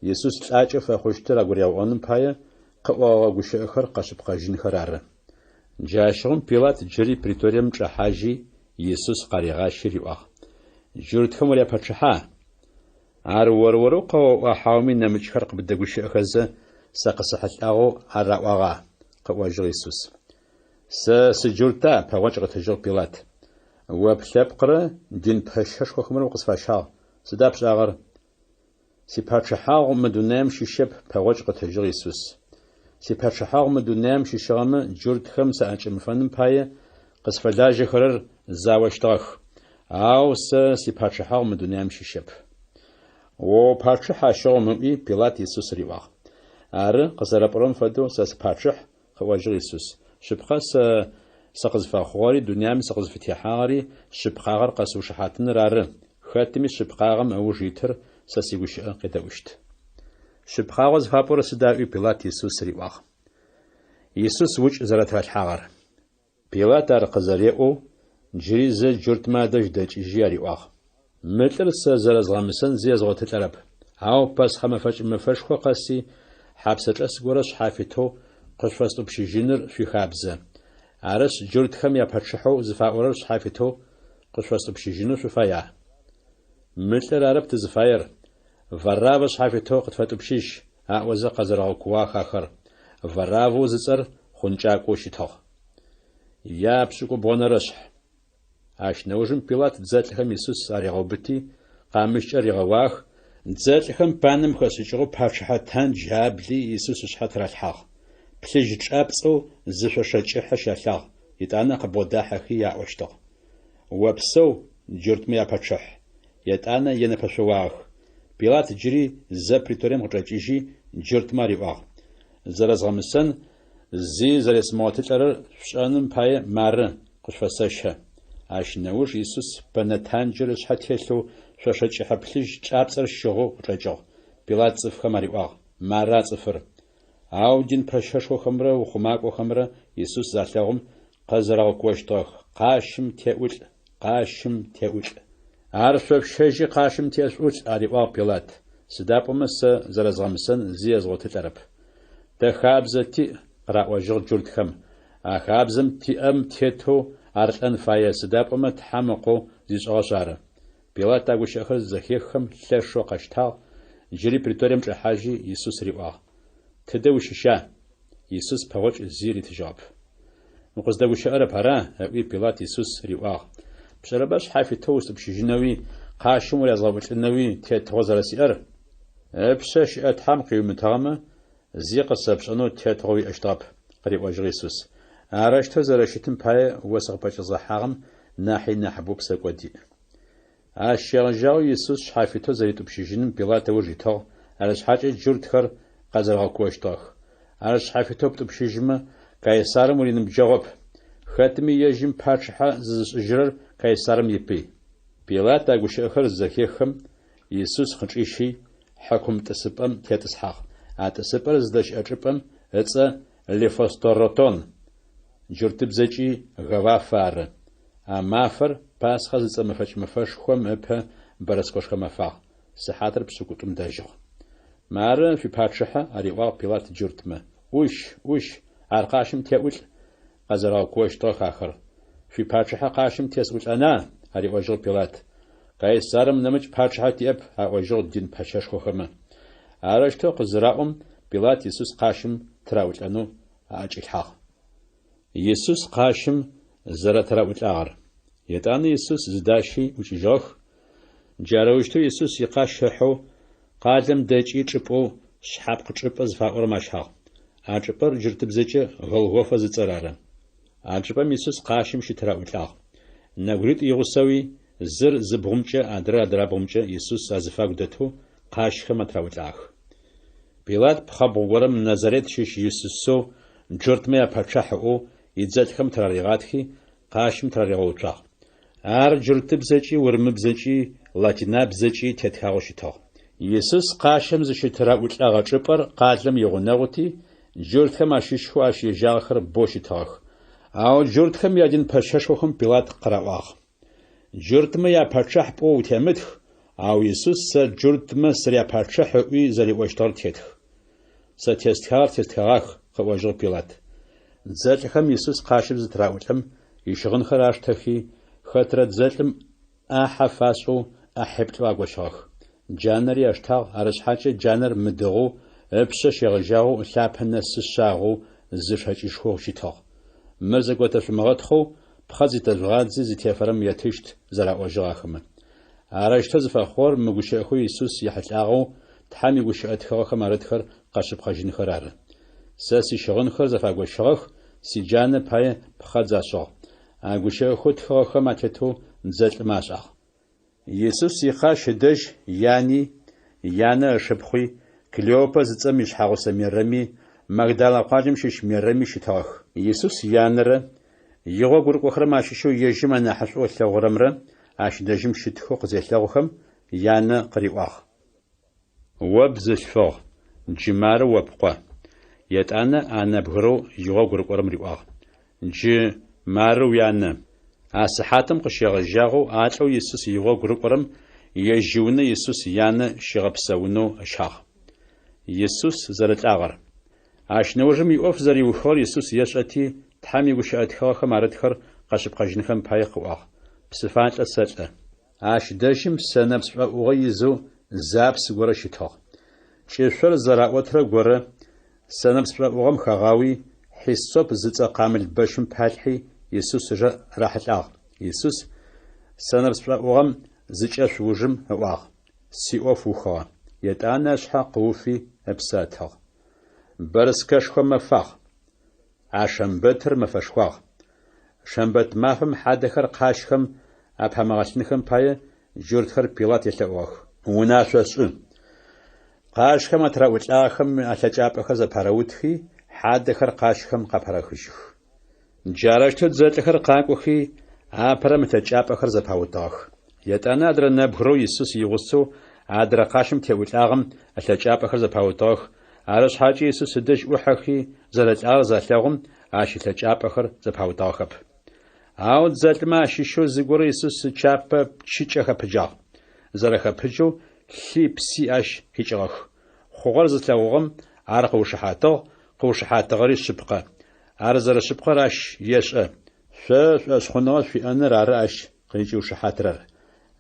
Иисус лӏакӏэ фэхъущтыр агурегъоным пае къыӏогъэ гущыӏэхэр къэшъыпхъэжьынхэр ары. جاشغم بيلات جري بريتوريم جحاجي يسوس قريغاشي ريواغ جورتهم ولا باتشحا عار ورورو قو حاومي نمج خرق بدغوش اخزه سقصحت اغو عراواغا قواجر يسوس سجورتا باوجر تجور بيلات وبلبقر دين بخشش خمر وقصفاشا سداب شاغر سي باتشحا مدونام شيشب باوجر تجور يسوس سي باتشحا مدونام شيشام جورت خمسه انچم فنم پايه قصفلاج خرر زاوشتاخ او سي باتشحا مدونام شيشب و باتشحا شومي بيلات يسوس ريواغ ار قصرابرون فدو ساس باتشح خواجر يسوس شبخاس سقز فاخوري دنيام سقز فتيحاري شبخاغر قسو شحاتن رار خاتمي شبخاغم او جيتر ساسيغوش قداوشت شبخاغز فابور سداوي بيلات يسوس ريواغ يسوس وج زرات الحاغر بيلات ار قزريو جريز جورت مادج دج جياريواغ متر سزرزغمسن زيزغوت تلرب او باس خمفاش مفشخو قاسي حبسة أسقورش حافته قشفاستو بشيجينر في خابزة عرس جورت خم يبحشحو زفاورش حافته قشفاستو بشيجينر في فايا مثل عرب تزفاير فرابش حافته قدفتو بشيش أعوز قزرعو كواخ آخر فرابو زصر خنجاكو شتاخ يا بشكو بونرشح عش نوجم بيلات تزاتلهم يسوس أريغوبتي قامش أريغواخ نزاتلهم بانم خسيجو بحشحتان جابلي يسوس شحات رالحاغ بلج جابسو زفشاجح شالاغ يتانا قبودا حخي يعوشتغ وابسو جورت ميا بحشح يتانا ينفشواغ بيلات جري زبريتوريم غجاجيجي جورت ماريواغ زرزغمسن زي زرس موتلر شانم باي مار قشفساشا عش نوج يسوس بنتانجر شحتيلو شاشاجح بلج جابسر شغو غجاجو بيلات صفخ ماريواغ مارا صفر او دين بششو خمره و خماقو خمره يسوس زاتلغم قزراو كوشتوخ قاشم تيول عارف شجي قاشم تيول اريوا بيلات سدابمس زرزغمسن زيزغوت تلرب تخابزتي قراو جورت خم اخابزم تي ام تيتو ارلن فايا سدابم تحمقو زيشاشاره بيلات تاغوش اخر زخيخم لشو قشتا جري بريتوريم حاجي يسوس ريوا تدوش شا يسوس باوج زيري تجاب نقص دوش أرب هرا أبي بيلات يسوس ريوا بشرباش حافي توست بشجنوي قاشم ولا زابط النوي تيتوزر سير بشش أتحم قيوم تامة زيق السبشانو تيتوي أشتاب قريب وجه يسوس عرش تزرشتم باي وسق باش زحام ناحي نحبوب سقودي عشان يسوس حافي توزريت بشجن بيلات وجهتو على حاجة جورتخر قزرغ كوشتاخ عرش حافي توب بشجمه كايسارم ولين بجواب خاتمي يجم باتشحا زجرر كايسارم يبي بيلات اغوش اخر زخيخم يسوس خنشيشي حكم تسبم تيتسحاق اتسبر زدش اجبم اصا ليفوستوروتون جورتب زجي غوافار امافر باسخ زص مفش خم اب برسكوش خمفا سحاتر بسكوتم داجو مار في باتشحا اريوا بيلات جورتما وش أرقاشم تقول قزراو كوش طاخ آخر في باتشحا قاشم تسوج أنا هذي وجل بيلات قايس سارم نمج باتشحا تيب وجل دين باشش خوخما عرشتو قزراهم بيلات يسوس قاشم تراوج أنو أجل حق يسوس قاشم زرا تراوج آخر يتاني يسوس زداشي وجيجوخ جاروجتو يسوس يقاشحو قادم داجي تشبو شحاب قشب زفاور ماشحا عجبر جرت بزجة غلغوفة زترارة عجبر يسوس قاشم شتراوتلاغ نغريت يغسوي زر زبغمجة أدرا بغمجة يسوس أزفاق دتو قاشخ متراوتلاغ بيلات بخبو ورم نظريت شش يسوسو جرت ميا باتشاحو يتزادخم تراريغاتخي قاشم تراريغوتلاغ جرت بزجة ورم بزجة لاتينا بزجة تتخاوشتاغ يسوس قاشم زشتراوتلاغ عجبر قادلم يغنغوتي جورتخم اشيشخو اشي جاخر بوشي تاخ او جورتخم يادين پششخم بيلات قراواخ جورتم يا پچح بو تمت او يسوس جورتم سريا پچح وي زري وشتار تيت ستيستخار تستخاخ خواجو بيلات زلخم يسوس قاشب زتراولم يشغن خراشتخي خطرت زلم أحفاسو أحبت واقوشاخ جانر يشتاغ أرسحاجة جانر مدغو أبسش يغجاغو لابهن السشاغو زشاج يشخوغ شتاغ مرزقوة المغتخو بخزي تزغادزي زتيفرم يتشت زرع وجغاخم عرشت زفاخور مغشاخو يسوس يحتاغو تحامي غشاتخاخم أردخر قاشب خاجين خرار ساسي شغن خر زفاقوشاخ سي جانر باي بخزاشاغ أغشاخو تخاخم أتتو زلت ماشاغ يسوس يخاش دج يعني شبخي كليوبا زتم يشحاغو سميرمي مغدالا قاجم شش ميرمي شتاخ يسوس يانر يغو غرق خرما ششو يجما نحشو ثغرمره اش دجم شتخو قزيثلغخم يانا قريواخ وبزشفو جمار وبقوا يتانا انا بغرو يغو غرق رمريواخ جي مارو يانا اسحاتم قشيغجاغو اتلو يسوس يغو غرقرم يجيون يسوس يانا شيغبسونو اشاخ يسوس زرتاغر اشنوجم يوف زري وخور يسوس يشاتي تحمي وشاتخاخم أردخر قاشب خاجنخم بايقواخ بصفات السلطة اش دشم سنبس وغيزو زابس غورا شتاغ شيشور زراوتر غورا سنبس وغم خغاوي حسوب زتا قامل بشم بالحي يسوس راحتاغ يسوس سنبس وغم زچاش وجم واغ سيوف وخا يتانا شحا قوفي ابساتاغ برسكش خم فاغ عشنبتر مفشخواغ شنبت مافم حدخر قاشخم أبهمغشنخم باي جورتخر بيلات يتلواخ وناشوشن قاشخم أتراوتلاخم أتجابخر زباروتخي حدخر قاشخم قبرخشخ جارشتو زلتخر قاقوخي أبرم تجابخر زباوتاخ يتانا أدر نبغرو يسوس يغسو أدر قاشم تيوتلاغم أتجابخر زباوتاخ عرش حاجي يسوس دج وحخي زلت زلتاغم عاشي تجابخر زباوتاخب عود زلت ما شيشو زغور يسوس چاپ چيچخه پجا زرخه پجو خي بسي اش هيچخ خوغر زتاغم عرق وشحاتو غري شبقه عرزر شبقه راش يش ش خنوا في ان راش قيجو شحاتر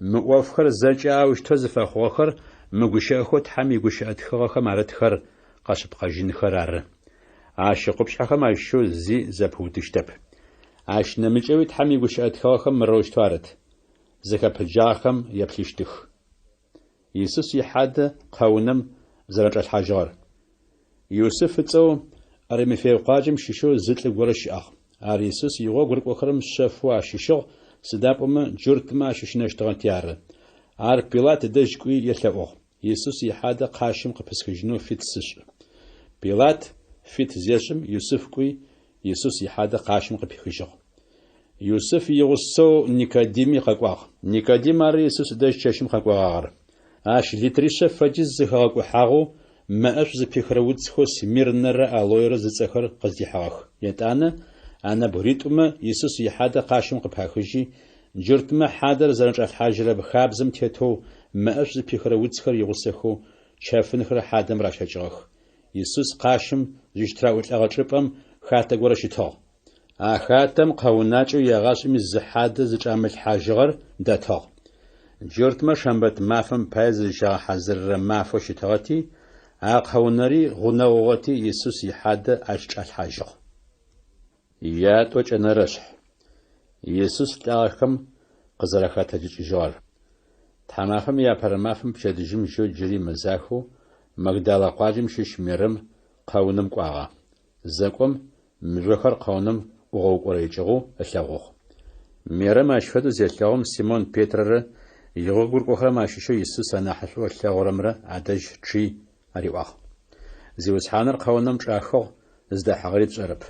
موفخر زلچاوش تزفه خوخر مغشخو تحمي غشات خوخه مارتخر قاشب قاجين خرار عاشق بشخه ماشو زي زبوتشتب عش نمجوي تحمي غشات خوخه مروشتوارت زكا بجاخم يبليشتخ يسوس يحد قونم زرج الحجار يوسف تصو ارمي في قاجم شيشو زتل غورش اخ ار يسوس يغو غرق وخرم شفوا شيشو سدابم جورت ما ششنشتغن تيار ار بيلات دجقوي يتلو يسوس يحد قاشم قبسخجنو فيتسش بيلات فيت زيشم يوسف قوي يسوس يحد قاشم قبخجو يوسف يغسو نيكاديمي ققواغ نيكاديم ار يسوس دج چشم ققواغ اش ليتريشه فجز زخاق حاغو ما اش زبيخروت خو سميرنر الوير زصخر قزيحاخ يتانا انا بريتما يسوس يحد قاشم قبخجي جرتما حادر زرج الحاجره بخابزم تيتو ما اش زبيخروت خر يغسخو شافنخر حادم راشچخ يسوس قاشم جشتراوت اغچبم خاطه غورشيتو اخاتم قوناچو يغاشم زحاد زچامل حاجغر داتو جورتما شنبت مافم پاز جا حزر مافو شتاغتي اقهونري غنوغتي يسوس يحد اشچال حاجغ يا توچنرش يسوس تاخم قزرخات جيجار تماخم يا پرمافم بشدجم جو جري مزاخو مغدالا قاجم شش ميرم قونم قواغا زقوم مجوخر قونم وغوقوريجو اشلاغو ميرم اشفدو زيتلاغم سيمون بيترر يغوغور قخرم اششو يسوس انا حشو اشلاغرمره عدج چي اريواخ زيوس حانر قونم چاخو ازدا حغريب زرب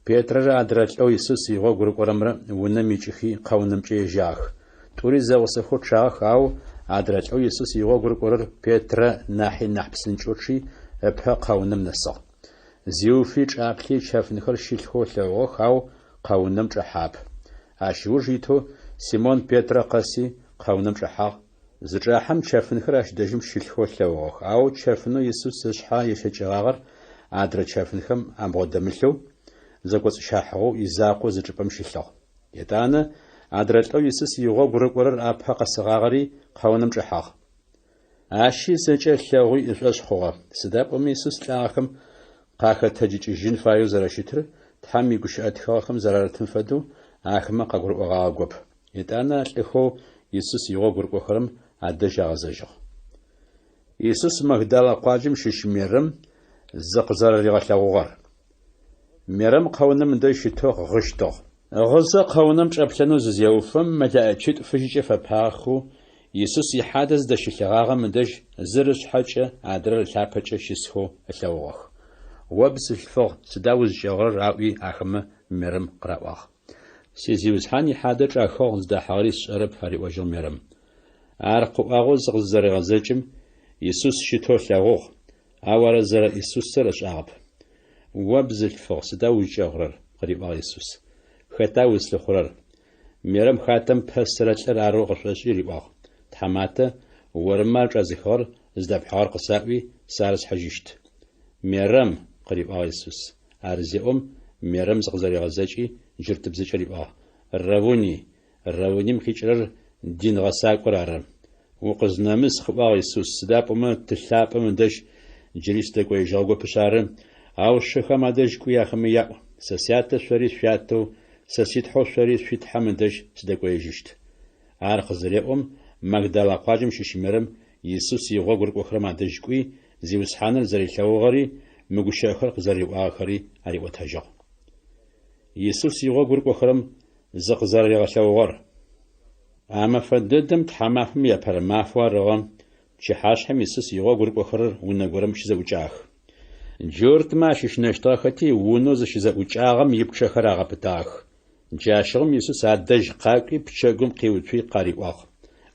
بيترر ادراتلو يسوس يغوغور قرمره ونميچخي قونم چي جاخ توري زوسخو چاخ او ادراتلو يسوس يغوغور قرر بيتر ناحي نحبسنچوچي ابها قونم نسا زيوفي چابلي شافنخر شيلخو لوخ او قونم چحاب اشوجيتو سيمون بيتر قاسي قونم چحاغ زجاحم شافنخر اش دجم شيلخو لوخ او شافنو يسوس شحا يشچاغر ادرا شافنخم امبودملو زكوت شاحو يزاقو زجبم شلو يتانا عدرتو يسوس يغو غرقورر أبها قصغاغري قونم جحاغ عاشي سجل لغوي إفلاش خوغا سداب يسوس لاغم قاخة تجيج جين فايو زراشتر تحمي قش أدخاخم زرارتن فدو آخما قاقر أغاقوب يتانا لخو يسوس يغو غرقوخرم عدجا غزجو يسوس مغدالا قاجم شش ميرم زق زرار يغلغوغر ميرم قونم دي شتوغ غشتوغ غزة قونم جابلانو زيوفم مداء فجيجة فباخو يسوس يحادث دا شلغاغا مدج زرش حاجة عدر الحاپاجة شسخو أتلوغ وبس الفغ سداوز جغر راوي آخما ميرم قراواغ سيزيوز حاني حادج آخوغ زدا حاري سرب هاري وجل ميرم عارقو آغوز غزر غزجم يسوس شتو لغوغ آوار زر يسوس سرش آغب وبس الفغ سداوز جغر قريبا يسوس خطاوز لخورر ميرم خاتم بسرتلر عرو غشاشي ريباغ تحماته ورمال جازخور زدب حار قساوي سارس حجيشت ميرم قريب يسوس أرزيهم ميرم زغزري غزاجي جرت بزيج ريباغ الروني مخيجرر دين غساق قرارم وقزنا مسخ يسوس سداب وما تلاب من دش جريستك ويجاوغو بشارم أو الشيخة ما دش كويا خمياء سسيات شريس فياتو سسيت حو شريس فيت حمدش سدك ويجيشت عارق زريهم مغدالا قاجم ششمرم يسوس يغو غرق وخرم عدجكوي زيوس حانر زري لوغري مغوشا خرق زري واخري اري وتاجو يسوس يغو غرق وخرم زق زري لوغر اما فددم تحمافم يابر مافوارغم شحاشهم يسوس يغو غرق وخر ونغورم شزوجاخ جورت ماشش نشتاختي ونوز شزوجاغم يبشخراغ بتاخ جاشغم يسوس عدج قاقي بشغم قيوتوي قاري واخ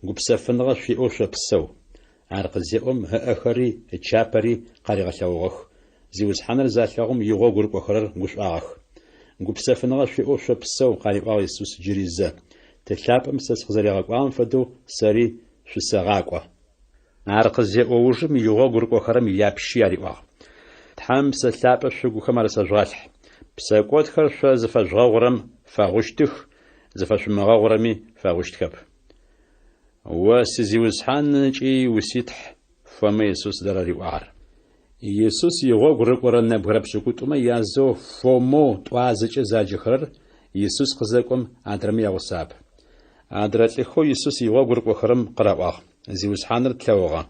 غبسفنغ في اوشا بسو عرق زيوم هاخري تشابري قاري غشاوغ زيوس حنر زاتلاغم يغو غرق وخرر غش اخ غبسفنغ في اوشا بسو قاري واخ يسوس جريزا تلابم سس خزريغ قام فدو سري شسغاقوا عرق زيوم يغو غرق وخرم يابشي ياري واخ تحم سلاب شغو خمر سجالح بساقوت خر شزفجغورم فاغشتخ زفشمغورمي فاغشتكب وسيزيوز حانجي وسيتح فما يسوس دراري وعر يسوس يغو غرقورن نبغربشكوتما يازو فومو توازج زاجخر يسوس خزقم ادرمي وصاب ادرتلخو يسوس يغو غرقوخرم قراواغ زيوز حانر تلوغا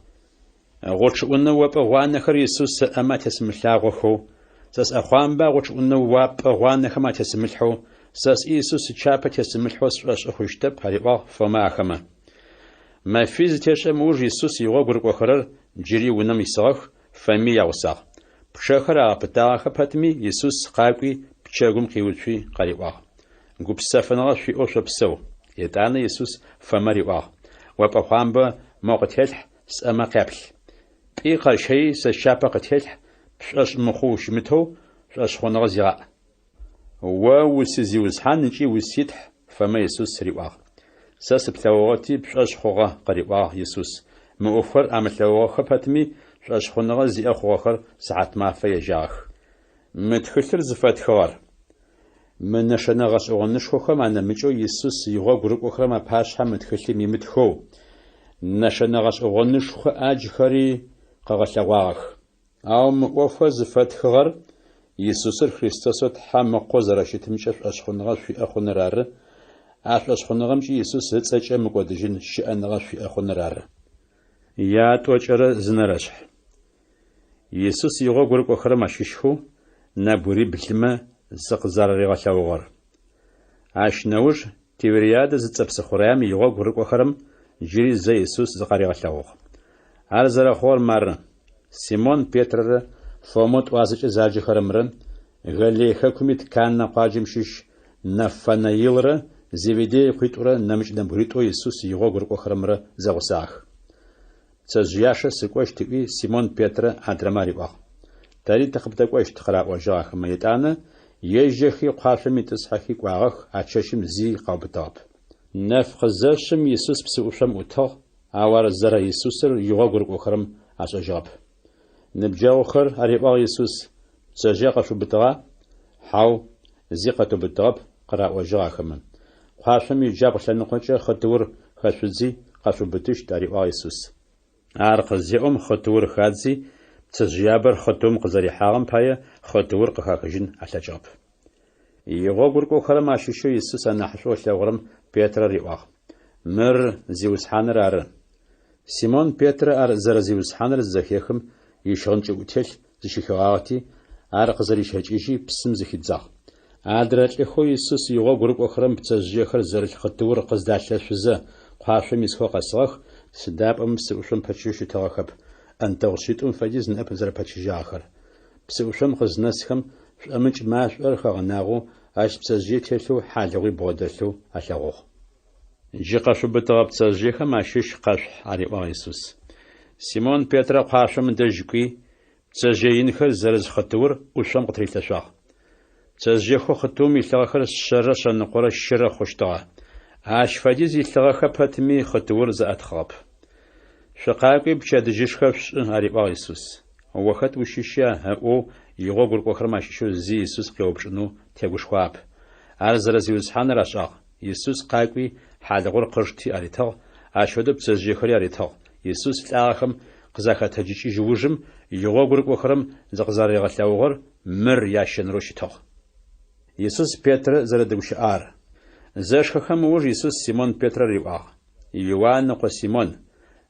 غوش ون وب غوانخر يسوس اما تسملاغوخو سس اخوان با غوش ون وب غوانخما تسملحو سس يسوس تشابه تسملحو سواش اخوشتب هريوا فما خما ما فيز تشم وج يسوس يغو غرق وخرر جري ونم يساخ فمي يوساخ بشخرا بتاخ بتمي يسوس قاقي بشغم قيوتشي قريوا غبسفنغ في اوش بسو يتانا يسوس فمريوا وبخامبا موقتلح سما قبل بيقا شيء سشابه قتلح بشاش مخوش متو شاش خنغ زيغا ووسيزيوز حانجي وسيتح فما يسوس ريوا ساس بتلوغتي بشاش خوغا قريبا يسوس مؤخر عملوغا خبتمي شاش خنغا زي اخوخر ساعت ما فيجاخ متخسر زفات خوار من نشنا غش اغنش خوخا معنا مجو يسوس يغا غرق وخرا ما باش هم متخسر ميمتخو نشنا غش اغنش خو اجخري قغشواخ او مؤخر زفات خوار يسوس خريستوس تحم قزرشت مشف اشخنغا في اخنرار أشخاص خنغمشي يسوس هتسجى مقدجين شأنغاش في أخنرار يا توجر زنرش يسوس يغو غرق وخرم أشيشخو نبوري بكلمة زق زراري غشاوغر عاش نوج تيورياد زتسبس خريام يغو غرق وخرم جري زي يسوس زقاري غشاوغ على زرخور مر سيمون بيتر فوموت وازج زاجي خرمرن غلي حكمت كان قاجم شيش نفنايلره زيفيدي قيتورا نمجدن بريتو يسوس يغو غرق وخرمره زغساخ تزجياشا سكوش تقوي سيمون بيتر عدرماري واخ تاري تقبتا قوش تقرأ وجاخ ميتانا يجيخي قاشمي تسحكي قواغخ عشاشم زي قابطاب نفخ زاشم يسوس بسوشم وطاق عوار الزر يسوسر يغو غرق وخرم عشاجاب نبجاو خر عريباغ يسوس تزجيقا شو بطغا حاو زي قطبتغب قراء وجاخم قاشم يجاب لنقطة خطور خشوزي خشوبتش تاريخ يسوس عارق زيهم خطور خادزي تجابر خطوم قزري حاغم بايا خطور قخاكجن على جاب يغوغرقو خرم عشيشو يسوس أنا حشو لغرم بيتر ريواغ مر زيوس حانر عر سيمون بيتر ار زر زيوس حانر زخيخم يشغنج وتل زشيخواتي عارق زري شهجيشي بسم زخيدزاغ عادرات لخو يسوس يغوغرقو خرم بتجيخر زر خطور قزداشل شزا قاشم يسخو قصغخ سداب سوشم بتشيشو تغخب أنت وشيتون فجيز نأب زر بتشجاخر بسوشم خزنسخم أمج ماش أرخا ناغو أش بتسجي تلو حالوي بودلو أشاغو جي قاشو بتغب تسجيخا ماشيش قاش عريقا يسوس سيمون بيترا قاشم دجكي تسجيين خل زرز خطور وشم قطري تشاغ تسجيخو خطوم يتلغخر الشرة شنقور الشرة خوشتغا أش فجيز يتلغخ باتمي خطور زأت خاب شقاقي بشادجيش خفش عريقا يسوس وخط وشيشيا هاو يغوغر قخر ماشيشو زي يسوس قيوبشنو تيغوش خواب عرزر زيوز حان راشاق يسوس قاقوي حالغور قرشتي أريتاغ عشودو بسجيخري أريتاغ يسوس فلاغخم قزاكا تجيشي جوجم يغوغر قخرم زغزاري غتلاوغر مر ياشن روشتاغ يسوس بيتر زردوش آر زاشخخم وج يسوس سيمون بيتر ريواغ يوان نقو سيمون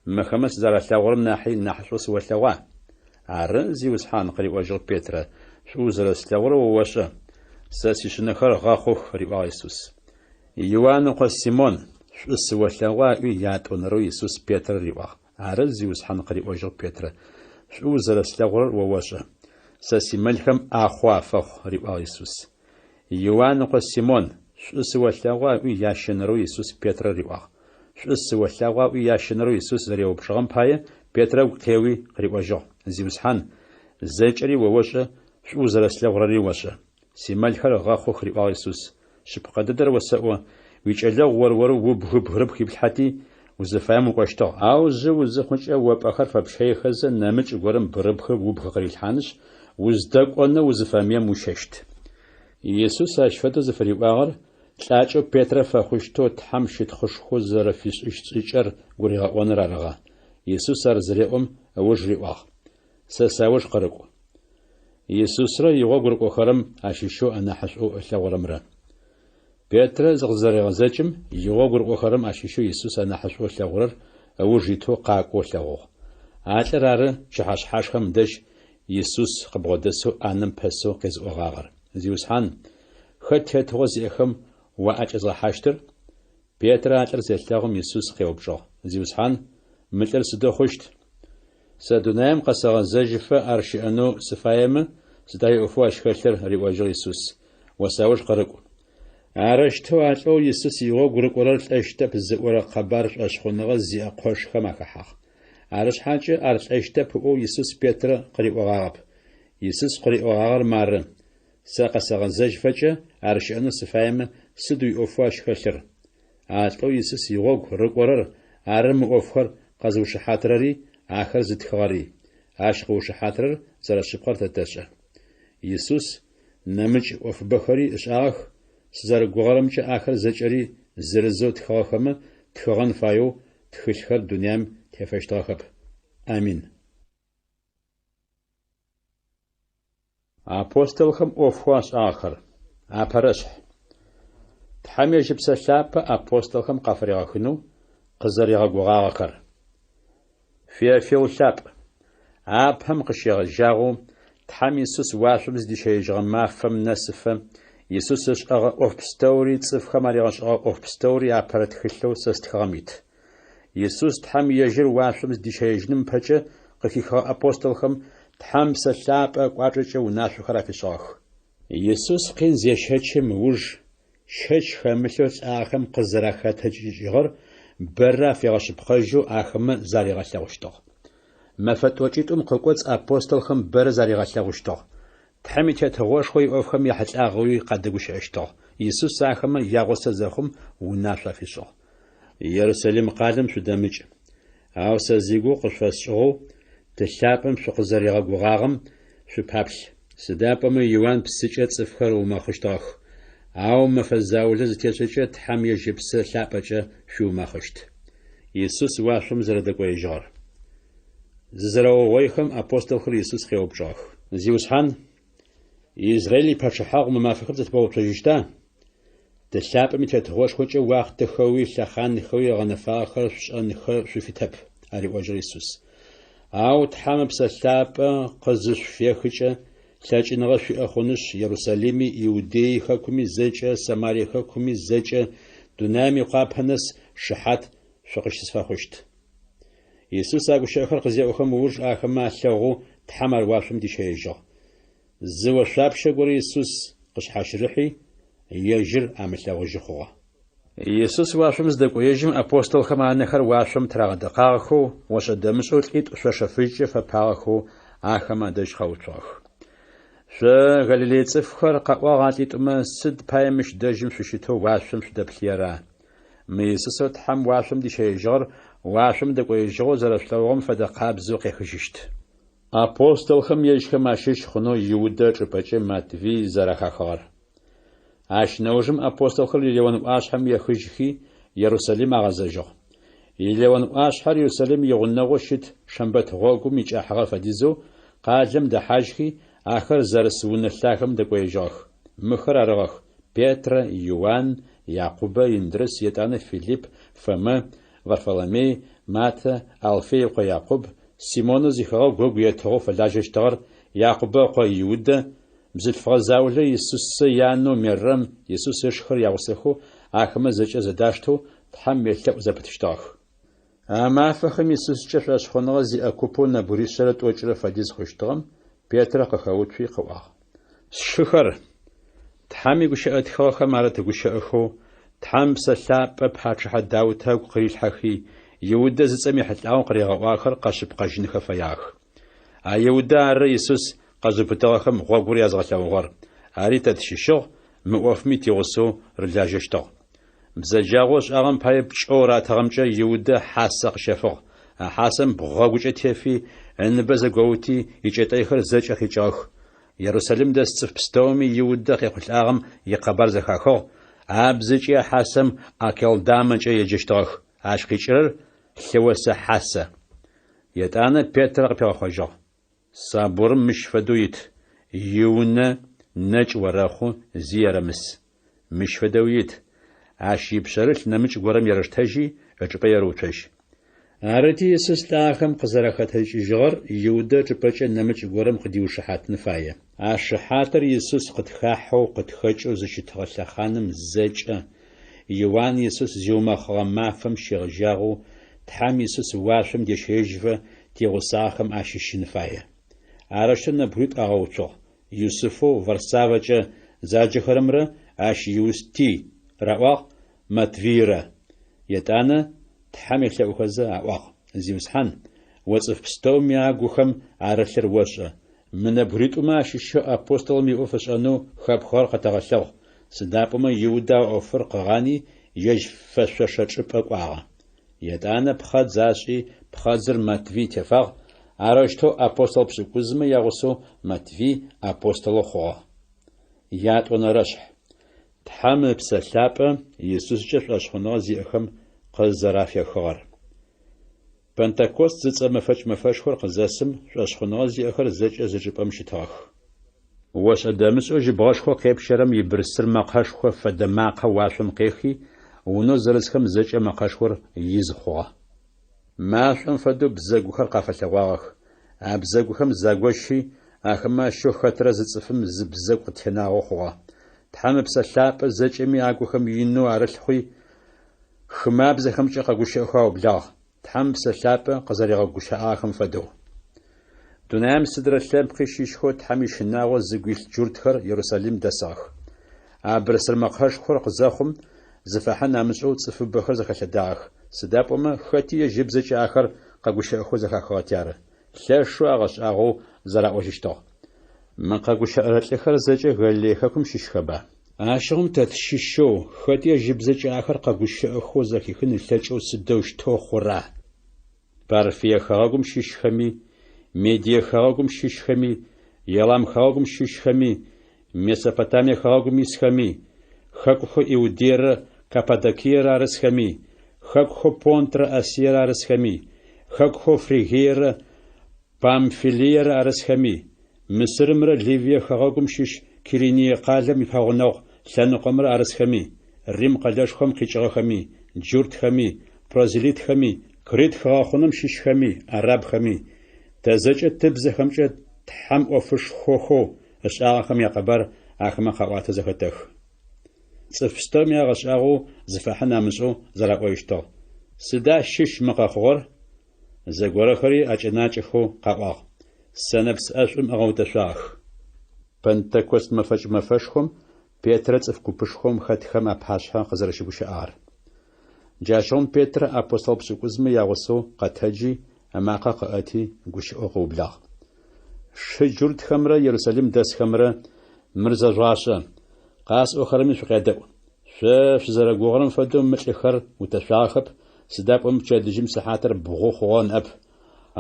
مخمس زرتلاوغرم ناحسوس وتلاوا عرن زيوس حان قريب وجه بيتر شو زرستلاور ووشا ساسي شنخر غاخوخ ريبا يسوس يوان قو سيمون شو سوتلاوا ياتون رو يسوس بيتر ريبا عرن زيوس حان قريب وجه بيتر شو زرستلاور ووشا ساسي ملكم اخوا فخ ريبا يسوس يوان قو سيمون شو سوتلاوا ياشن رو يسوس بيتر ريبا شو سوتلاوا ياشن رو يسوس ريو بشغم باي بيتر وكلوي قريب وجه زيوس حان زيجري ووشة شو زرسلا غرري وشة سيمال خر غاخو خريبا يسوس شبقة ددر وسأوا ويجعلوا ورور وبهب هرب خيب الحتي وزفام وقشتا أو زو زخنش وب آخر فبشي خزن نامج ورم برب خب وبخري الحانش وزدق أنه وزفاميا مششت يسوس أشفت زفري آخر تلاجو بيتر فخشتو تحمشت خشخو زرفيش إشتر غريغا ونرارغا يسوس أرزريهم أوجري آخر سساوش قرقو يسوس را يغوغر قخرم عشيشو أنا حشو أشلاورمرا بيتر زغزري غزاجم يغوغر قخرم عشيشو يسوس أنا حشو أشلاورر أوجيتو قاقو أشلاوغ عاترار شحاش حاشخم دش يسوس قبغدسو أنم بسو قز أغاغر زيوس حان خط هتغزي أخم وأجز حاشتر بيتر عاتر زيتلاغم يسوس قيوبجو زيوس حان متر سدو خشت سادونايم قصة زجفة أرشئنو سفايم ستاي أفواش خلتر ريواجر يسوس وساوش قرقو عرشتو عطو يسوس يغو قرقورت أشتب زئورا قبارش أشخونغ زي أقوش خماك حق عرش حاجة أرش أشتب أو يسوس بيتر قريب وغارب يسوس قريب وغار مار ساقصة زجفة أرشئنو سفايم سدوي أفواش خلتر عطو يسوس يغو قرقورر عرم أفخر قزوش حاترري آخر زد خواري عاشق وشحاتر زر شقر تتشع يسوس نمج وف بخاري إشاخ سزر قغرمش آخر زجري زرزو تخاخم تخغن فايو تخشخر دنيام تفشتاخب آمين أبوستلخم أوفواس آخر أبرشح تحمي جبس الشاب أبوستلخم قفريغخنو قزريغ قغاغخر في الشاب هم قشيغ الجاغو تحم يسوس واشمز دي شيجغ ما فم نسفم يسوس اشغ اوف بستوري تصف خمالي اشغ اوف بستوري ابرت خلو سستخاميت يسوس تحم يجر واشمز دي شيجنم بچه قفيخا أبوستلخم تحم سلاب قواجه وناشو خرافي شاخ يسوس قين زي شهچم وج شهچ خملوس آخم قزرخة تجيجغر برا في غشب خجو آخم زاري غشلاغشتغ ما فتوچيتم قوقوص أبوستلخم بر زاري غشلاغشتغ تحمي تغوش خوي أوفخم يحت آغوي قدقوش اشتغ يسوس آخم ياغوس زخم وناشا في شغ يرسلم قادم شو دمج أو سازيقو قشفاس شغو تشابم شو قزاري غاغم شو بابش سدابم يوان بسيجت صفخر وما خشتغ أو مفزاولة زتيشة تحم يجبس لابجة شو ما خشت يسوس واشم زردك ويجار زرو ويخم أبوستل خر يسوس خيوب جاخ زيوس حان إسرائيلي باشحاق ما فخر تتبو تجشتا تشاب ميت تغوش خوجة وقت خوي شخان خوي غنفا خرش أن خرش في تب على وجه يسوس أو تحم بسلاب قزش في خوجة لاجن غش أخونش يروساليمي يودي خكمي زجة سماري خكمي زجة دنامي قابهنس شحات شقش سفاخشت يسوس أقول شيخر قزي أخم ورج أخم أشلغو تحمل واشم دي شيجا زو شاب شغور يسوس قش حشرحي يجر أمشلغو جخوا يسوس واشم زدق ويجم أبوستل خما نخر واشم تراغ دقاخو وش دمسو تقيت وشفيج فباخو أخم دش خوتاخ غاليلي تفخر قوا غاتيت ما سد بايمش دجم ششتو واشم شدبليرا ميسوس تحم واشم دي شيجر واشم دقوي جو زرشلوغم فدقاب زوقي خششت أبوستل خم يجخم أشيش خنو يودا تبجي ماتفي زرخخار أش نوجم أبوستل خل يليون أشهم يخشخي يروساليم أغزجو يليون أشهر يروساليم يغنغوشت شنبت غوغو ميج أحغا فديزو قاجم دحاجخي آخر زرسون اللاخم دقوي جوخ مخر أرغخ بيتر يوان يعقوب يندرس يتانا فيليب فما وارفلامي ماتا ألفي قو يعقوب سيمونو زيخاو غوغو يتغو فلاجشتغر يعقوب قو يودا مزل فغزاولة يسوس يانو مرم يسوس يشخر يغسخو آخما زجا زداشتو تحم يتلق زبتشتاخ أما فخم يسوس جفلاش خونغ زي أكوبو نبوري شرط وجر فديز خوشتغم بيتر قخوت في قواه شخر تحمي قشاء تخاخا مارت قشاء خو تحم سلاب بحاج حداوتا وقريل حخي يودا زتسمي حتلاو قريغا واخر قشب قجن خفياخ يودا الرئيسوس قجب تغخم غوغور يزغلاوغر هاري تدشيشو مؤفمي تيغسو رلاجشتو مزجاغوش اغم باي بشورا تغمجا يودا حاسق شفو حاسم بغوغوجة تيفي ان بزغوتي يجتايخر زج اخيجاخ يروساليم دست بستومي يودا خيخل اغم يقبر زخاخو أبزجي حاسم أكل دامج يجشتاخ أشخيشر حوسة حاسة يتانا بيتر بيخوجا صابور مش فدويت يونا نج وراخو زيارمس مش فدويت عشي بشرش نمج ورم يرشتاجي أجبا يروتاج أردي يسوس لاخم قزرخت هجر يودا جبجا نمج ورم قديو شحات نفاية أشحاتر يسوس قد خاحو قد خجو زشتغل خانم زجا يوان يسوس زيوما خغما فم شغجاغو تحام يسوس واشم ديشيجفا تيغساخم أشيش نفاية أرشن بريد أغوتو يوسفو ورساوجا زاجخرمرا أش يوستي رواق متفيرا يتانا تحمي خلوخزا أواق زيوسحان وصف بستوم ياغوخم أرشر وشا من بريد ما شيشو أبوستل ميوفش أنو خاب خار قتغشو سدابما يودا أوفر قغاني يج فششش بقواغا يتانا بخاد زاشي بخادزر متفي تفاغ أرشتو أبوستل بسكوزم يغسو متفي أبوستل خواه يات ونرشح تحمل بسلابة يسوس جف أشخنا زيخم قزرافيا خار بنتكوست زيت مفش خور قزاسم أشخنا زيخر زج بمشتاخ وش أدمس أجي باش خو قيب شرم يبرسر مقاش خو فدماق واشم قيخي ونزلز خم زج مقاش خور يزخوا ماشم فدو بزاقو خر قافة واغخ أبزاقو خم زاقوشي أخما شو خطر زيتفم زبزاقو تناغو خوا تحمل بسلابة زج أمي أقو خم ينو عرش خوي خماب زخم شقا قوشي خواو بلاغ تحمل بسلابة قزاري قوشي آخم فدو دونام سدر الشام خشيش خو تحمي شناغو زقويل جورتخر يروساليم دساخ أبرسر مقهاش خور قزاخم زفاحا نامسعو تصف بخر زخش داخ سداب وما خاتي يجب زج آخر قوشي أخو زخا خواتيار شو أغش أغو زرع وشيشتو من قوشي أرتلخر زج غالي خاكم شيش خبا أشغم تتشيشو خاتي يجب زج آخر قوشي أخو زخي خن الثلجو سدوش تو خورا بارفيا خاكم شيش خمي ميديا خاكم شيش خمي يلام خاكم شيش خمي مسافاتامي خاكم يس خمي хэкухо Иудеерэ Каппадокиерэ арысхэми, хэкухо Понтрэ Асиерэ арысхэми, хэкухо Фригиерэ Памфилиерэ арысхэми, Мысырымрэ Ливие хэгъэгум щыщ Кириние къалэм ипэгъунэгъу лъэныкъомрэ арысхэми, Рим къэлэшхуэм къикӏыгъэхэми, джуртхэми, прозелитхэми, Крит хэгъэхъунэм щыщхэми, арабхэми, тэзэкӏэ тыбзэхэмкӏэ Тхьэм ӏофышхохэу ышӏагъэхэм якъэбар ахэмэ къэӏуатэ зэхэтэх. Цӏыф пстэум ягъэшӏагъэу зыфэхьын амышӏэу зэракӏоищтыгъ. Сыда щыщ мы къэхъугъэр? Зэгорэхэри ӏакӏэнакӏэхэу къаӏуагъ. Сэнэпс ӏэшӏум ӏэгъэудэшъуагъэх. Пентекост мэфэкӏ-мэфэшхом Петрэ цӏыф гупышхом хэтхэм апашъхьэ къызэрэщыгущыӏагъэр. Джащӏэм Петрэ апостол пшӏыкӏузмэ ягъусэу къэтэджи амакъэ къыӏэти гущыӏэу къыублагъ. Шы джуртхэмрэ Иерусалим дэсхэмрэ мыр зэжъуашъэ, къасӏохэрэми шъукъедэӏу. Шъо шъузэрэгугъэрэм фэдэу мы лӏыхэр утэшъуагъэхэп, сыда пӏоми пчэдыжьым сыхьатыр бгъу хъугъэ ныӏэп.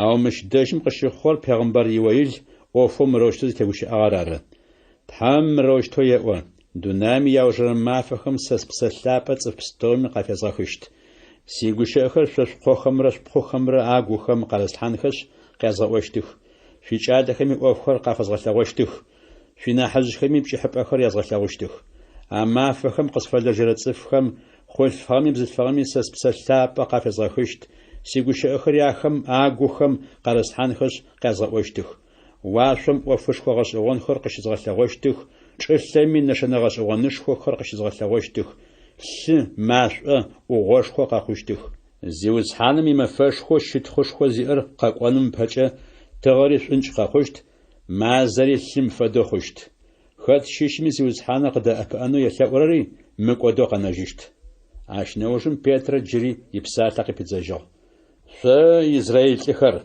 Ау мыщ дэжьым къыщыхъугъэр Пегъымбэр Иоил ӏофэу мыроущтэу зытегущыӏагъэр ары. Тхьэм мыроущтэу еӏо: Дунаим яужэрэ мафэхэм сэс псэлъапӏэ цӏыф пстэуми къафезгъэхыщт. Сигущыӏэхэр шъошхъохэмрэ шъпхъухэмрэ агухэм къэрэслъхьанхэщ къязгъэӏощтых. Шъуикӏалэхэми ӏофхэр къафэзгъэлъэгъощтых. Шъуинахьыжъхэми пкӏыхьыпӏэхэр язгъэлъэгъущтых. А мафэхэм къысфэлэжьэрэ цӏыфхэм, хъулъфыгъэми бзылъфыгъэми сэс псэлъапӏэ къафезгъэхыщт. Сигущыӏэхэр яхэм агухэм къэрэслъхьанхэщ къязгъэӏощтых. Уашъом ӏофышхо гъэшӏэгъонхэр къыщызгъэлъэгъощтых. Чӏылъэми нэшэнэ гъэшӏэгъоныщхохэр къыщызгъэлъэгъощтых. Лъы, машӏо, ӏугъошхо къахъущтых. Зиуцхьаным имэфэшхо щытхъушхо зиӏэр къэкӏоным пэкӏэ тыгъэри шӏункӏ къэхъущт, мазэри лъым фэдэу хъущт. Хэт щыщми зиуцхьанэ къыдэӏэпыӏэнэу елъэӏурэри мыкӏодэу къэнэжьыщт. Ащ нэужым Петрэ джыри ипсалъэ къипыдзэжьыгъ. Шъо израильлӏыхэр,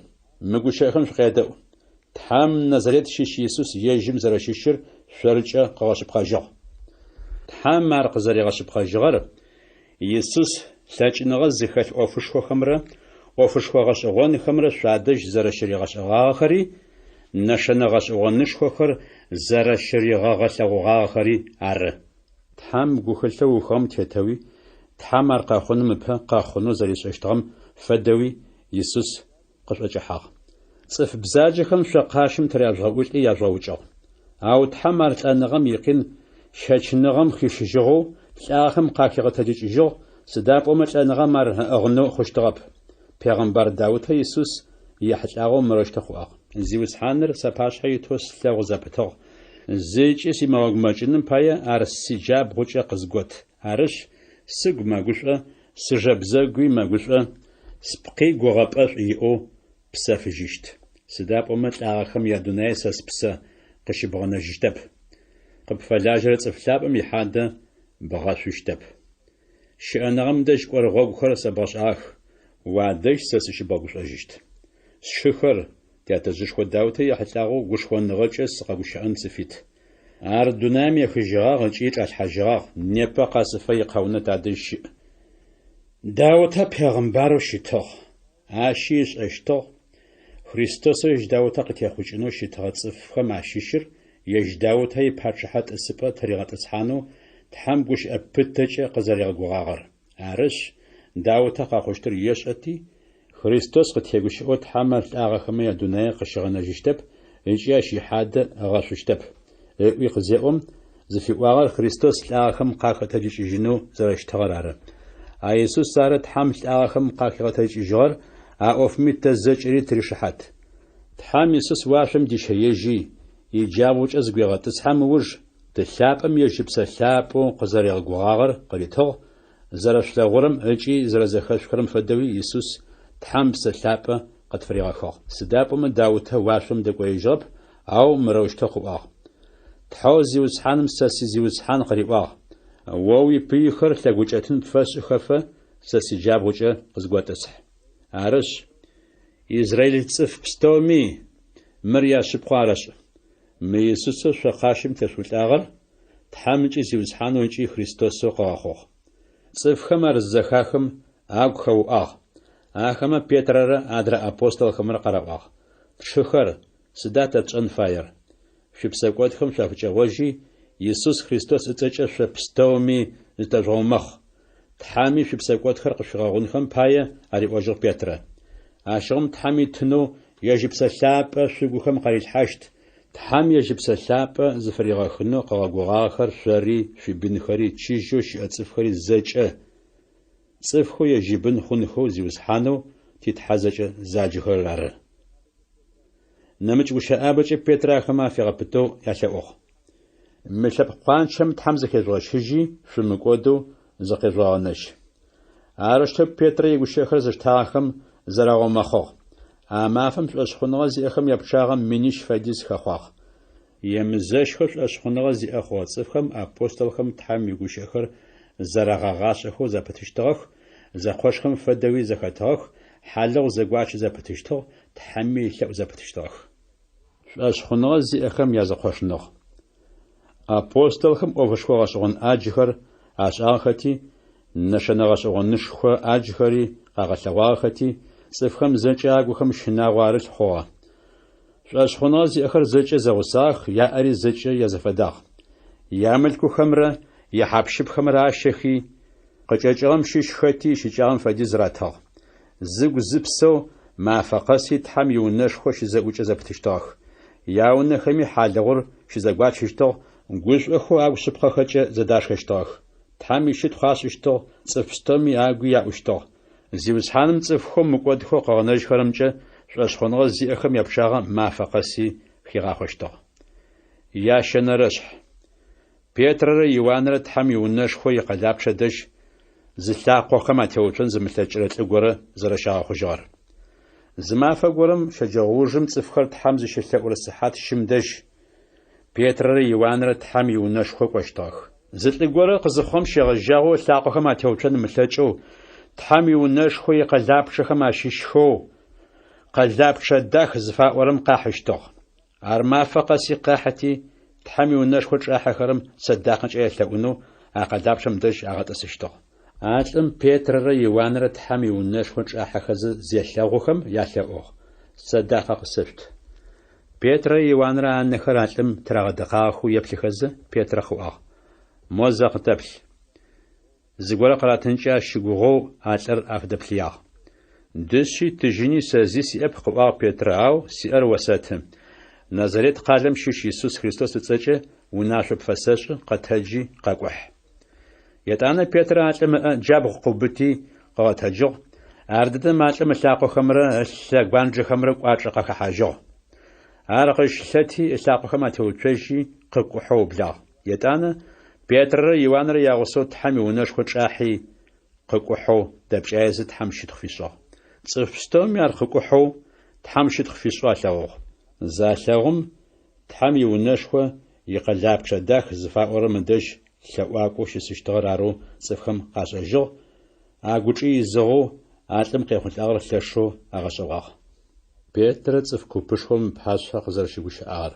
мыгущыӏэхэм шъукъедэӏу. Тхьэм Назарет щыщ Иисус ежьым зэрэщыщыр шъорыкӏэ къыгъэшъыпкъэжьыгъ. Тхьэм ар къызэригъэшъыпкъэжьыгъэр Иисус лъэкӏыныгъэ зыхэлъ ӏофышхохэмрэ ӏофышхо гъэшӏэгъонхэмрэ шъуадэжь зэрэщыригъэшӏэгъагъэхэри, нэшэнэ гъэшӏэгъонышхохэр зэрэщыригъэгъэлъэгъугъагъэхэри ары. Тхьэм гухылъэу ухэм тетэуи, Тхьэм ар къэхъуным ыпэ къэхъунэу зэришӏэщтыгъэм фэдэуи Иисус къышӏокӏыхьагъ. Цӏыф бзаджэхэм шъокъашым тыряжъгъэӏулӏи яжъоукӏыгъ. Ау Тхьэм ар лӏэныгъэм икъин щэчыныгъэм хишыжьыгъэу лӏагъэхэм къахигъэтэджыкӏыжьыгъ, сыда пӏомэ лӏэныгъэм ар ыгъынэу хъущтыгъэп. Пегъымбэр Даутэ Иисус ехьылӏагъэу мырощтэ хъугъагъ. Зиуцхьаныр сапашъхьэ итоу слъэгъу зэпытыгъ. Зыкӏи симэгъумэкӏыным пае ар сиджабгъукӏэ къызгот. Арышъ сыгу мэгушӏо, сыжэбзэгуи мэгушӏо, спкъигу гъэпӏэшӏу иӏэу псэфыжьыщт. Сыда пӏомэ лӏагъэхэм ядунай сэс псэ къыщыбгъэнэжьыщтэп. Къыпфэлажьэрэ цӏыф лъапӏэм ихьадэ бгъэшъущтэп. Щыӏэныгъэм дэжь кӏорэ гъогухэр сэбгъэшӏагъэх. Уадэжь сэ сыщыбгъэгушӏожьыщт. Сшыхэр тятэжъышхо Даутэ ехьылӏагъэу гушхоныгъэкӏэ сыкъэгущыӏэн цӏыфит. Ар дунаим ехыжьыгъагъ ыкӏи кӏалъхьэжьыгъагъ. Непэ къасыфэ икъэунэ тадэжь щыӏ. Даутэ пегъымбарэу щытыгъ. Ащи ышӏэщтыгъ. Христос ежь Даутэ къытехъукӏынэу щытыгъэ цӏыфхэм ащыщыр ежь Даутэ ипачъыхьэ тӏысыпӏэ тэригъэтӏысхьанэу Тхьэм гущыӏэ пытэкӏэ къызэрегъэгугъагъэр. Арышъ Даутэ къахъущтыр ешӏэти, Христос къытегущыӏэу Тхьэмэ лӏагъэхэмэ ядунае къыщыгъэнэжьыщтэп ыкӏи ащ ихьадэ ыгъэшъущтэп. Ыӏуи къызеӏом зыфиӏуагъэр Христос лӏагъэхэм къахэтэджыкӏыжьынэу зэрэщтыгъэр ары. А Иисус ары Тхьэм лӏагъэхэм къахигъэтэджыкӏыжьыгъэр а ӏофми тэ зэкӏэри тыришыхьат. Тхьэм Иисус уашъом дищэежьи, иджабгъукӏэ зыгуегъэтӏысхьэм ыуж тылъапӏэм ежьы псэлъапӏэу къызэрегъэгугъагъэр къыритыгъ. Зэрэшлъэгъурэм ыкӏи зэрэзэхэшъухэрэм фэдэуи Иисус Тхьэм псэлъапӏэ къытфыригъэхыгъ. Сыда пӏомэ Даутэ уашъом дэкӏоижьыгъэп, ау мырэущтэу хъугъагъ. Тхьэу зиуцхьаным сэ сизиуцхьан къырикӏуагъ. О уипыихэр лъэгукӏэтын пфэшӏыхэфэ, сэ сиджабгъукӏэ къызготӏысхь. Арышъ Израиль цӏыф пстэуми мыр яшъыпкъэу арэшӏы. Мы Иисусэ шъокъащым тешъулӏагъэр Тхьэм ыкӏи зиуцхьанэу ыкӏи Христосэу къэгъэхъугъ. Цӏыфхэм ар зэхахэм агу хэуӏагъ. Ахэмэ Петрэрэ адрэ апостолхэмрэ Иисус Христос ыцэкӏэ шъо пстэуми зытэжъугъумэхъу. Тхьами шъуипсэкӏотхэр къышъуигъэгъунхэм пае ариӏожьыгъ Петрэ. Ащыгъым тхьам итынэу ежьыпсэ лъапӏэ шъуигухэм къарилъхьэщт. Тхьам ежьыпсэ лъапӏэ зыфыригъэхынэу къэгъэгугъагъэхэр шъори шъуибынхэри чыжьэу щыӏэ цӏыфхэри зэкӏэ цӏыфхэу ежьыбын хъунхэу зиусхьанэу титхьэзэкӏэ заджэхэр ары. Нэмыкӏ гущыӏабэкӏэ Петр ахэмэ афегъэпытэу ялъэӏугъ. Мы лъэпкъ къуаншэм тхьэм зыхезгъэщыжьи шъумыкӏодэу зыкъезгъуагъэнэщ. Арыштэу Петрэ игущыӏэхэр зыштагъэхэм зэрагъомэхъугъ. А мафэм шӏуэшъхъуныгъэ зиӏэхэм япчъагъэм минищ фэдиз хэхъуагъ. Емызэщхэу шӏуэшъхъуныгъэ зиӏэ хъугъэ цӏыфхэм апостолхэм тхьэм игущыӏэхэр зэрагъэгъашӏэхэу зэпытыщтыгъэх, зэкъошхэм фэдэуи зэхэтыгъэх, хьалыгъу зэгуачэ зэпытыщтыгъ, тхьэми илъэӏу зэпытыщтыгъэх. Шӏуэшъхъуныгъэ зиӏэхэм язэкъошныгъ. Апостолхэм ӏофышхо гъэшӏэгъон ӏаджэхэр ашӏагъэхэти, нэшэнэ гъэшӏэгъонышхо ӏаджэхэри къагъэлъэгъуагъэхэти цӏыфхэм зэкӏэ агухэм шынагъо арылъ хъугъэ. Шӏуэшъхъуныгъэ зиӏэхэр зэкӏэ зэгъусагъ, яӏэри зэкӏэ язэфэдагъ. Ямылъкухэмрэ ехьапщыпхэмрэ ащэхи къыкӏэкӏыгъэм щыщ хэти щыкӏагъэм фэдиз зратыгъ. Зыгу зыпсэу мафэ къэси тхьэм иунэшхо щызэӏукӏэ зэпытыщтыгъэх. Яунэхэми хьалыгъур щызэгуачъыщтыгъ, гушӏохэу агу шъыпкъэхэкӏэ зэдашхэщтыгъэх. Тхьэм ищытхъу хъуашъущтыгъ, цӏыф пстэуми агуи яӏущтыгъ. Зиусхьаным цӏыфхэу мыкӏодхэу къэгъэнэжьхэрэмкӏэ шӏуэшъхъуныгъэ зиӏэхэм япчъагъэ мафэ къэси хигъахъощтыгъ. Ящэнэрэшъхь. Петрэрэ Иоаннрэ тхьэм иунэшхо икъэлапчъэ дэжь зылъакъохэм атеуцон зымылъэкӏырэ лӏы горэ зэрэщагъэхъужьыгъэр. Зы мафэ горэм щэджэгъоужым цӏыфхэр тхьэм зыщылъэӏурэ сыхьат щым дэжь Петрэрэ Иоаннрэ тхьэм иунэшхо кӏощтыгъэх. Зы лӏы горэ къызыхъуэм щегъэжьагъэу лъакъохэм атеуцон мылъэкӏэу тхьэм иунэшхо икъэлапчъэхэм ащыщхэу къэлапчъэ дах зыфаӏорэм къахьыщтыгъ. Ар мафэ къэси къехьэти тхьэм иунэшхо чӏахьэхэрэм сэдакъэкӏэ елъэӏунэу а къэлапчъэм дэжь агъэтӏысыщтыгъ. А лӏым Петрэрэ Иоаннрэ тхьэм иунэшхо чӏахьэхэзы зелъэгъухэм ялъэӏугъ. Сэдакъэ къысэшъут. Петрэ Иоаннрэ анэхэр а лӏым трагъэдэкъагъэхэу еплъыхэзы Петрэ хъуӏагъ. Моз къытэплъ. Зыгорэ къыратынкӏэ ащыгугъэу а лӏыр афыдэплъыягъ. Дышъи тыжьыни сэзи сиӏэп хъуӏагъ Петрэ, ау сиӏэр осэты. Назарет къалэм щыщ Иисус Христос ыцӏэкӏэ унашъо пфэсэшӏы къэтэджи къэкӏухь. Етӏанэ Петрэ а лӏым ыӏэ джабгъу къыубыти къыгъэтэджыгъ. Ар дэдэм а лӏым ылъакъохэмрэ лъэгуанджэхэмрэ кӏуачӏэ къыхахьажьыгъ. Ар къыщылъэти ылъакъохэм атеуцожьи къыкӏухьэу ублагъ. Етӏанэ Петрэрэ Иоаннрэ ягъусэу тхьэм иунэшхо чӏахьи къыкӏухьэу дэпкӏаезы тхьэм щытхъу фишӏыгъ. Цӏыф пстэуми ар къыкӏухьэу тхьэм щытхъу фишӏу алъэгъугъ. Залъэгъум тхьэм иунэшхо икъэлапчъэ дах зыфаӏорэ мыдэжь лъэӏуакӏоу щысыщтыгъэр арэу цӏыфхэм къашӏэжьыгъ. А гукӏи изыгъэу а лӏым къехъулӏагъэр лъэшэу агъэшӏэгъуагъ. Петрэ цӏыф купышхом пхъашъхьэ къызэрэщыгущыӏагъэр.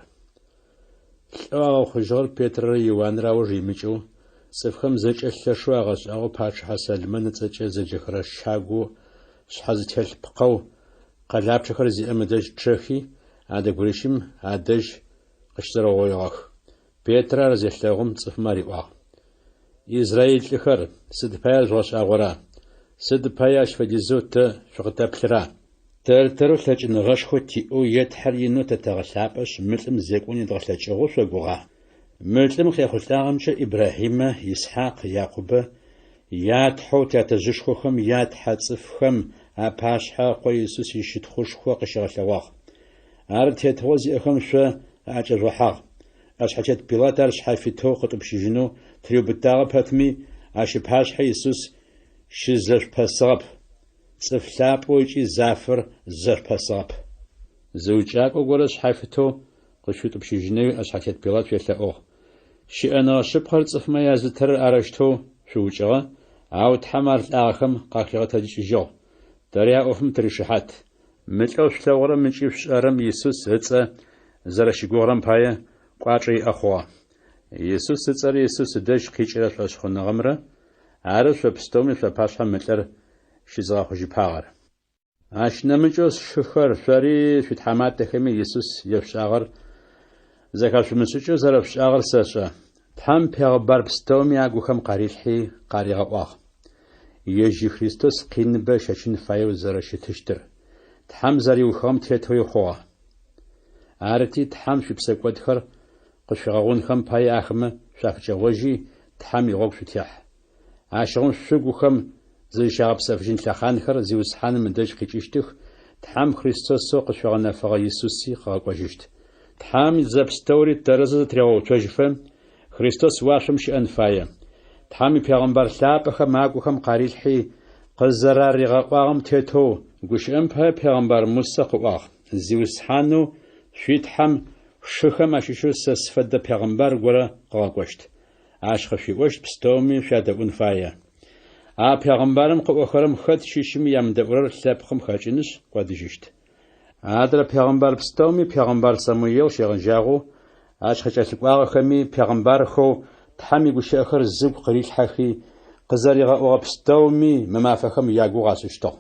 Лӏы агъэхъужьыгъэр Петрэрэ Иоаннрэ ауж имыкӏэу цӏыфхэм зэкӏэ лъэшэу агъэшӏагъэу пачыхьэ Сэлмэн ыцӏэкӏэ зэджэхэрэ щагу шъхьэзытелъ пкъэу къэлапчъэхэр зиӏэ мыдэжь чъэхи адыгурыщым адэжь къыщызэрэгъоигъэх. Петрэ ар зелъэгъум цӏыфым ариӏуагъ. Израиль лӏыхэр сыд пае згъэшӏагъора? Сыд пае ащ фэдизэу тэ шъукъытэплъыра? Тэрэтэрэу лъэкӏыныгъэшхо тиӏэу етхьэр инэу тэтэгъэлъапӏэшъ мылӏым зекӏони дгъэлъэкӏыгъэу шъогугъа. Мылӏым къехъулӏагъэмкӏэ Ибрахьимэ, Исхьакъ, Якъубэ ятхьэу тятэжъышхохэм ятхьэ цӏыфхэм апашъхьэ къо Иисус ищытхъушхо къыщегъэлъэгъуагъ. Ар тетыгъо зиӏэхэм шъо акӏэжъохьагъ. Ашъхьэтет Пилат ар шъхьафитэу къытӏупщыжьынэу триубытагъэ пэтми ащыпашъхьэ Иисус щызэшъупэсыгъэп. Цӏыф лъапӏэу ыкӏи зафэр зэшъупэсыгъэп. Зыуцӏакӏо горэ шъхьафитэу къыщытӏупщыжьынэуи ашъхьэтет Пилат елъэӏугъ. Щыӏэныгъэ шъыпкъэр цӏыфмэ язытырыр арэщтэу шъуукӏыгъэ, ау тхьэм ар лӏагъэхэм къахигъэтэджыкӏыжьыгъ. Тэри а ӏофым тыришыхьат. Мылӏэу шъулъэгъурэм ыкӏи шъушӏэрэм Иисус ыцӏэ зэрэщыгугъэрэм пае кӏуачӏэ иӏэ хъугъэ. Иисус ыцӏэр Иисус ыдэжь къикӏырэ шъуэшъхъуныгъэмрэ ары шъо пстэуми шъо пашъхьэ мылӏэр щызыгъэхъужьыпагъэр. Ащ нэмыкӏэу шъыхэр шъори шъуитхьэматэхэми Иисус ефшӏагъэр зэхэшъумышӏыкӏэу зэрэфшӏагъэр сэшӏэ. تحم پیغمبر بستومي أجوهم قريلحي قريغ واق يجي خريستوس قين بشاشين فايو زرش تشتر تحم زري وخام تيتوي خوا عارتي تحم شو بسكوت خر قشغون خم باي أخمة شافجوجي تحم يغوب شتيح عشان شو خم زي شعب سفجين تخان خر زي وسحان من دج خيشتخ تحم خريستوس سوق شغلنا فغا يسوسي قاقوجشت تحم زبستوري ترزة تريو تشجفم خريستوس واشم شأن فايا تحمي پیغمبر ثابخه ماگوهم قریلحی قزرار رقاقم تيتو گوش امپه پیغمبر موسی قواق زیوس حانو شوید حم شخم اشیشو سسفد پیغمبر گوره قاقوشت عشق فیوشت بستومی شاده اون فایا پیغمبرم قواخرم خد شیشمی یم دورر سبخم خاچینش قادیشت عادر پیغمبر بستومی پیغمبر سمویل شیغن جاغو عشق چسقواق خمی پیغمبر خو تحمي بشاخر الزب قريل حخي قزاري غا بستومي مما فخم ياغو غاسشتو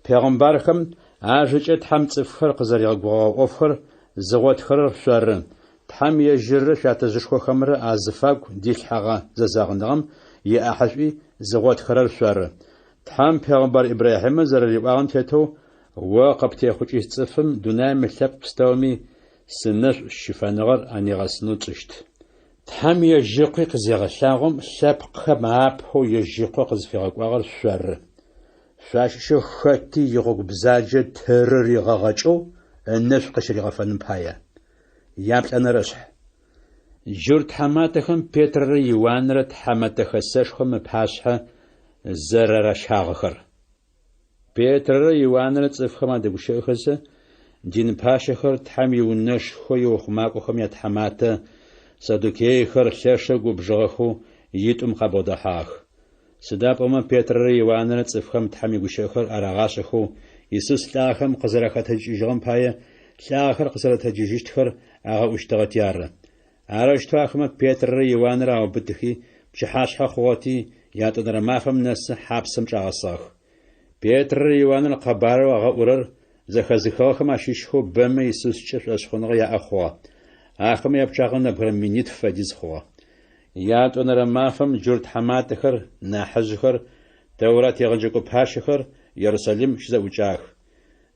پیغمبرخم عاجج تحم صفخر قزاري غا اوفر زغوت خر شرن تحم يجر شاتزشخو خمر ازفاق ديل حغا ززاغندغم يا احشي زغوت خر شر تحم پیغمبر ابراهيم زرري واغن تيتو وقبتي خوچي صفم دوناي ملتب بستومي سنر شفانغر اني غاسنو تشت تحم يجيقي قزيغشاغم سابق ماب هو يجيقو قزفيغاقواغر شر شاششو خاتي يغوق بزاجة ترري غاقاچو الناس قشري غفن بايا يامت انا رشح جور تحماتخم بيتر يوانر تحماتخ سشخم بحاشها زرر شاغخر بيتر يوانر تصفخم دقوشيخز دين باشخر تحم يونش خويو خماقوخم يتحماته صدوكي خر خلاشة بجغخو يتم قبضة حاخ سداب أما بيتر يوانر تصفخم تحمي بشخر أراغاشخو يسوس لاخم قزرخة تجيجغم بايا لاخر قزرة تجيجيشتخر أغا اشتغتيار أراجتواخم بيتر يوانر أو بدخي بشحاشها خواتي ياتدر مافم نس حابسم جاغصاخ بيتر يوانر قبارو أغا أورر زخزخوخم أشيشخو بما يسوس شف أشخونغ يا أخوا آخم يبشاغن برمينيت فديز خوا يات أنا مافم جرد حماتخر ناحزخر تورات يغنجكو باشخر يرسلم شذا وجاخ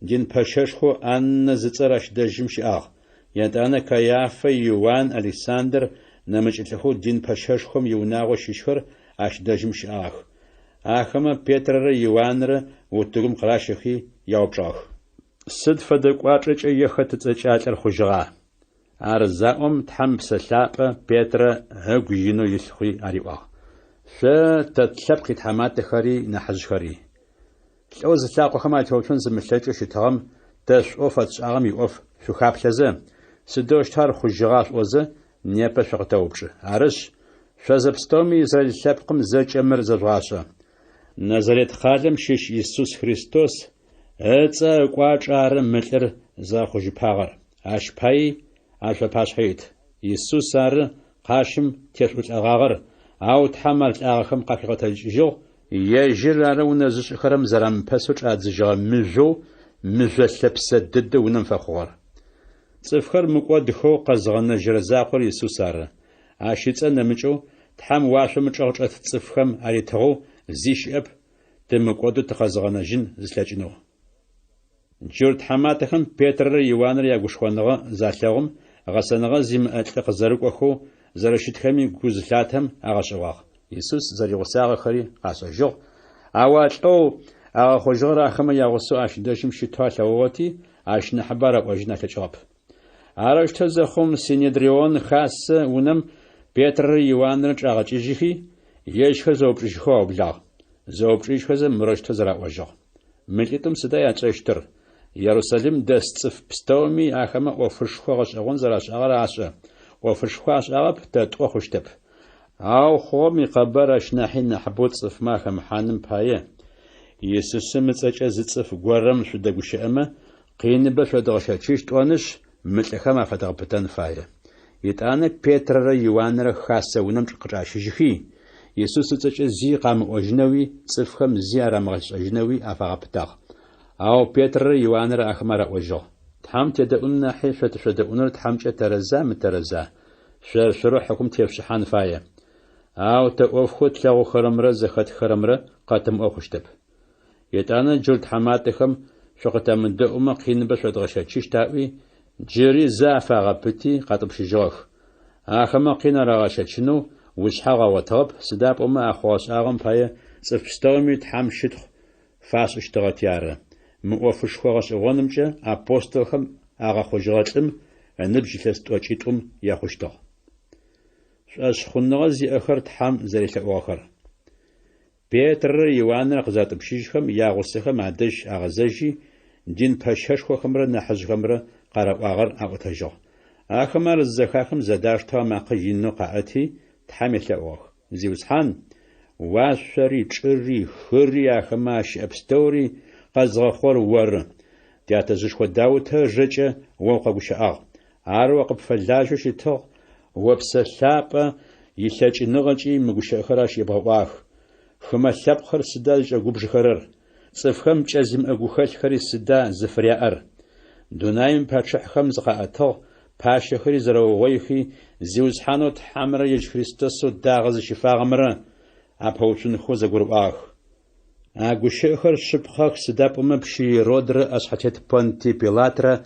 دين باششخو أن زترش دجم شاغ يات أنا كيافة يوان أليساندر نمج إتلخو دين باششخم يوناغو شيشخر أش دجم شاغ آخم بيتر يوانر وتقوم قراشخي يوبشاغ سد فدق واترج يخت تتشاتر خجغا أرزاقم تحم بسلاقة بيتر هاقو ينو يسخي أريواه فتتلبقي تحمات خري نحج خري لوز تلاقو خما توتون زمشلاجو شتغم تاش أوفت أغم يوف شو خاب شزم سدوش تار خجغاش وزه نيبا شغتاوبش عرش شزبستومي إزرائيل تلبقم زاج أمر زرغاشا نزلت خادم شيش يسوس خريستوس هاتسا قواج آرم ملر زا خج باغر عش باي عشا باشحيت يسوس سار قاشم تيرش أغاغر أو تحمل أغاخم قافقة الجو يجر على ونزش خرم زرم بسوش أدزجا مجو لبسدد وننفخور صفخر مقود خو قزغن جرزاقر يسوس سار عشيت أنا مجو تحم واشم مجوش أتصفخم علي تغو زيش أب تمقود تقزغن جن زلاجنو جرد حماتخم بيتر يوانر يغشخونغا زاتلغم غسنغا زيم أتلق زرقوخو زرشتخمي غوزلاتهم أغشواغ يسوس زريغساغ خري قاسجو أواتلو أغخوجغر أخما يغسو أشدشم شتوا لووتي أشن حبارة وجنا تجاب أرشت زخم سينيدريون خاص ونم بيتر يوانر أغجيجي يشخ زوبجيخو بلاغ زوبجيخ مرشت زرق وجغ ملكتم سدا يتشتر يروساليم دستف بستومي أخما وفرشخو غشغون زراش أغراشة وفرشخو أغب تتوى خشتب أو خومي قبرش ناحين نحبوت صف ماخم حانم باية يسسم تسجز صف قرم شدقو شأمة قين بشد غشاتشيش توانش متلخما فتغبتن فاية يتانك بيتر يوانر خاصة ونمج قراشيجي يسوس تسجز زي قام أجنوي صفخم زي رمغش أجنوي أفغبتاغ أو بيتر يوانر أخمر وجه تحم تدأون حيشة شدأون تحم ترزا مترزا شرشرو حكم تيفشحان فايا أو تأوفخو تلاغو خرمرة زخت خرمرة قاتم أوخشتب يتانا جلد حماتخم شقتا من دؤما قين بشوت غشاتشيش تاوي جيري زافا غبتي قاتب شجوخ آخما قين راغشاتشنو وشحاغا وطغب سداب أما أخواس آغم فايا صفستومي تحام شتخ فاس اشتغتيارة مؤفش خوغس غنمجا أبوستلخم آغا خجغتلم نبجي لستوچيتم يخشتغ أشخنغزي أخر تحام زريت أخر بيتر يوانر قزات بشيشخم ياغوسخم عدش أغزجي دين باشش خوخمر نحج خمر قرب أغر أغتجو آخمر الزخاخم زداشتا ماقينو قاعتي تحامل أوخ زيوزحان واشري تشري خري آخماش أبستوري قزغخور ور تياتزش خداوتا ججة ووقبوش أغ عروق بفلاجو شتغ وبسلابة يساج نغجي مغوش أخراش يبغواخ خما ثبخر سدا جاغوب جخرر صفخم جازم أغوخل خري سدا زفريار دونايم باتشح خمز قاعتو باش خري زروغيخي زيوز حانوت حمر يج خريستوسو داغز شفاغمرا أبهوتون خوز أغرواخ أغوش أخر شبخاخ سدا بمبشي رودر أصحتت بانتي بيلاترا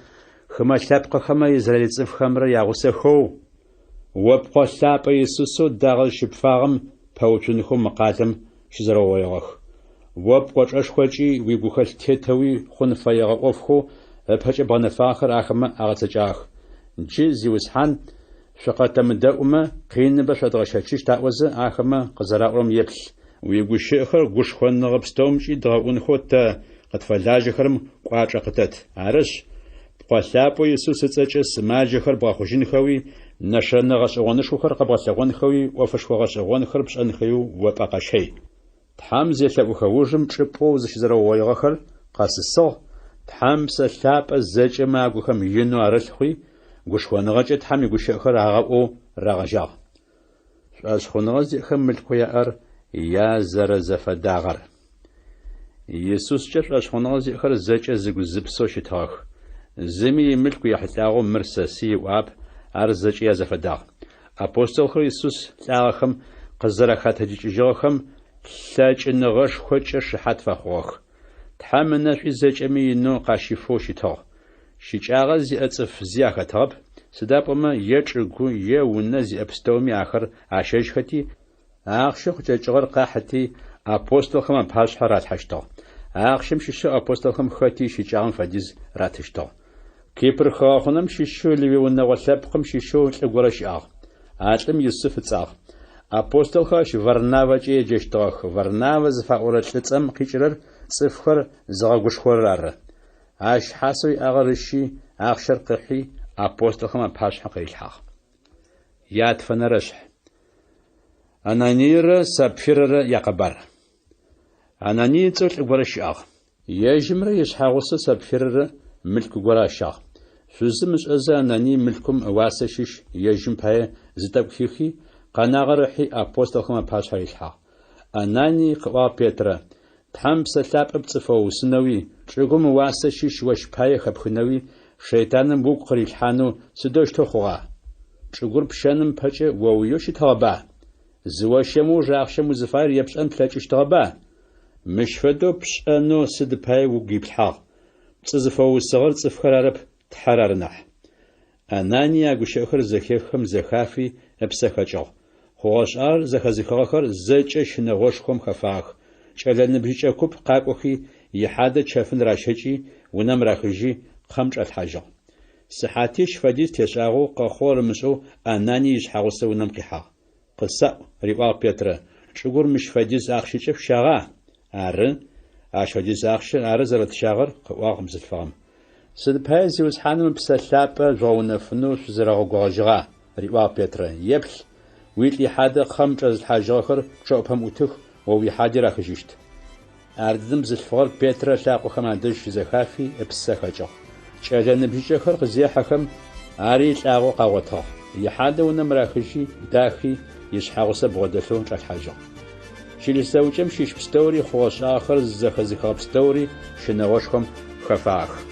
خما ثبخ خما يزرالي صفخمر ياغوسخو وبقى ثابة يسوسو داغل شبفاغم باوتونخم مقاتم شزروغيغخ وبقى أشخوجي ويبوخل تيتوي خون فايغ أوفخو بحج بانفاخر آخما أغتجاخ جي زيوزحان شقاتم داوما قين بشاد غشاتشيش تاوز آخما قزراورم يبل ويبوش إخر قوش خون نغبستومشي دغاون خوتا قد فلاجخرم قواج قتت عرش بقى ثابة يسوس تسجس ماجخر بغاخوشين خوي نشرنا غشغون شوخر قبل سغون خوي وفش غشغون خرب شان خيو وبقاشي تحام زي ثابو خوجم تشبو زش زرو ويغخر قاسسو تحام سثاب الزج ما غخم ينو ارلخوي غشون غج تحام غشخر اغو رغجا اشخون غز خمل خويا ار يا زر زفداغر يسوس جر اشخون غز خر زج زغ زبسو شتاخ زمي ملكو يحتاغو مرسسي واب أرزج يا زفداغ أبوستل خريسوس تاغخم قزرخات هجيجوخم ثاج نغش خوچ شحات فخوخ تحمنا في زجمي نو قاشيفو شتاغ شيچاغز اصف زياخطاب سدابما يچغو يونز ابستومي اخر عشيشختي اخشخ جچغر قاحتي أبوستل خم باش حرات حشتا اخشم شش أبوستل خم خاتي شيچاغن فديز راتشتا كيبر خاخنم شيشو لي ونغلبقم شيشو لغورش اغ اتم يوسف تصاغ أبوستل خاش ورناوجي جشتاخ ورناوز فاورت لصم قيچرر صفخر زغوش خورار اش حسوي اغرشي اخشر قحي أبوستل خم باش حقيلح يات فنرش انانير سبفيرر يقبر اناني تصل لغورش اغ يجمر يشحاوس سبفيرر ملك غراشا سوزمش ازاناني ملكم واسشش يجم باي زتبخيخي قناغرحي أبوستل خم باش حيلح اناني قوا بيترا تحم سلاب بصفو سنوي چغم واسشش وش باي خبخنوي شيطانم بو قريلحانو سدوش تخوا چغور بشنم پچ وويوش تابا زواشمو جاخشمو زفار يبشن پلاچش تابا مشفدو بشنو سد باي وغيبلح صفو الصغر صفخرارب تحررنح انانيا غشخر زخيخم زخافي ابسخاچو خوشار زخزخاخر زچش نغوشخم خفاخ چلن بيچ كوب قاقوخي يحاده چفن راشچي ونم راخجي خمچ الحاجه صحاتيش فديس تشاغو قخور مسو اناني يحوسو ونم قحا قصا ريبا بيتر شغور مش فديس اخشچ شاغا ار اشودي زاخش ار زرت شاغر قواغم زفام سد بايز يوز حانم بسلاب جونفنو زراغو غاجغا ريبا بيتر يبل ويتلي حدا خمچ الحاجه اخر شوبهم اوتخ ووي حاجه راخجيشت اردم زفغر بيتر لاقو خماندش زخافي ابسخاجو چلن بيچ خرق زيحخم اري لاقو قاوتا يحدا ونم راخجي داخي يشحاوس بغدلو الحاجه شيل سوچم شيش بستوري خوش اخر زخزخاب بستوري شنواشكم خفاخ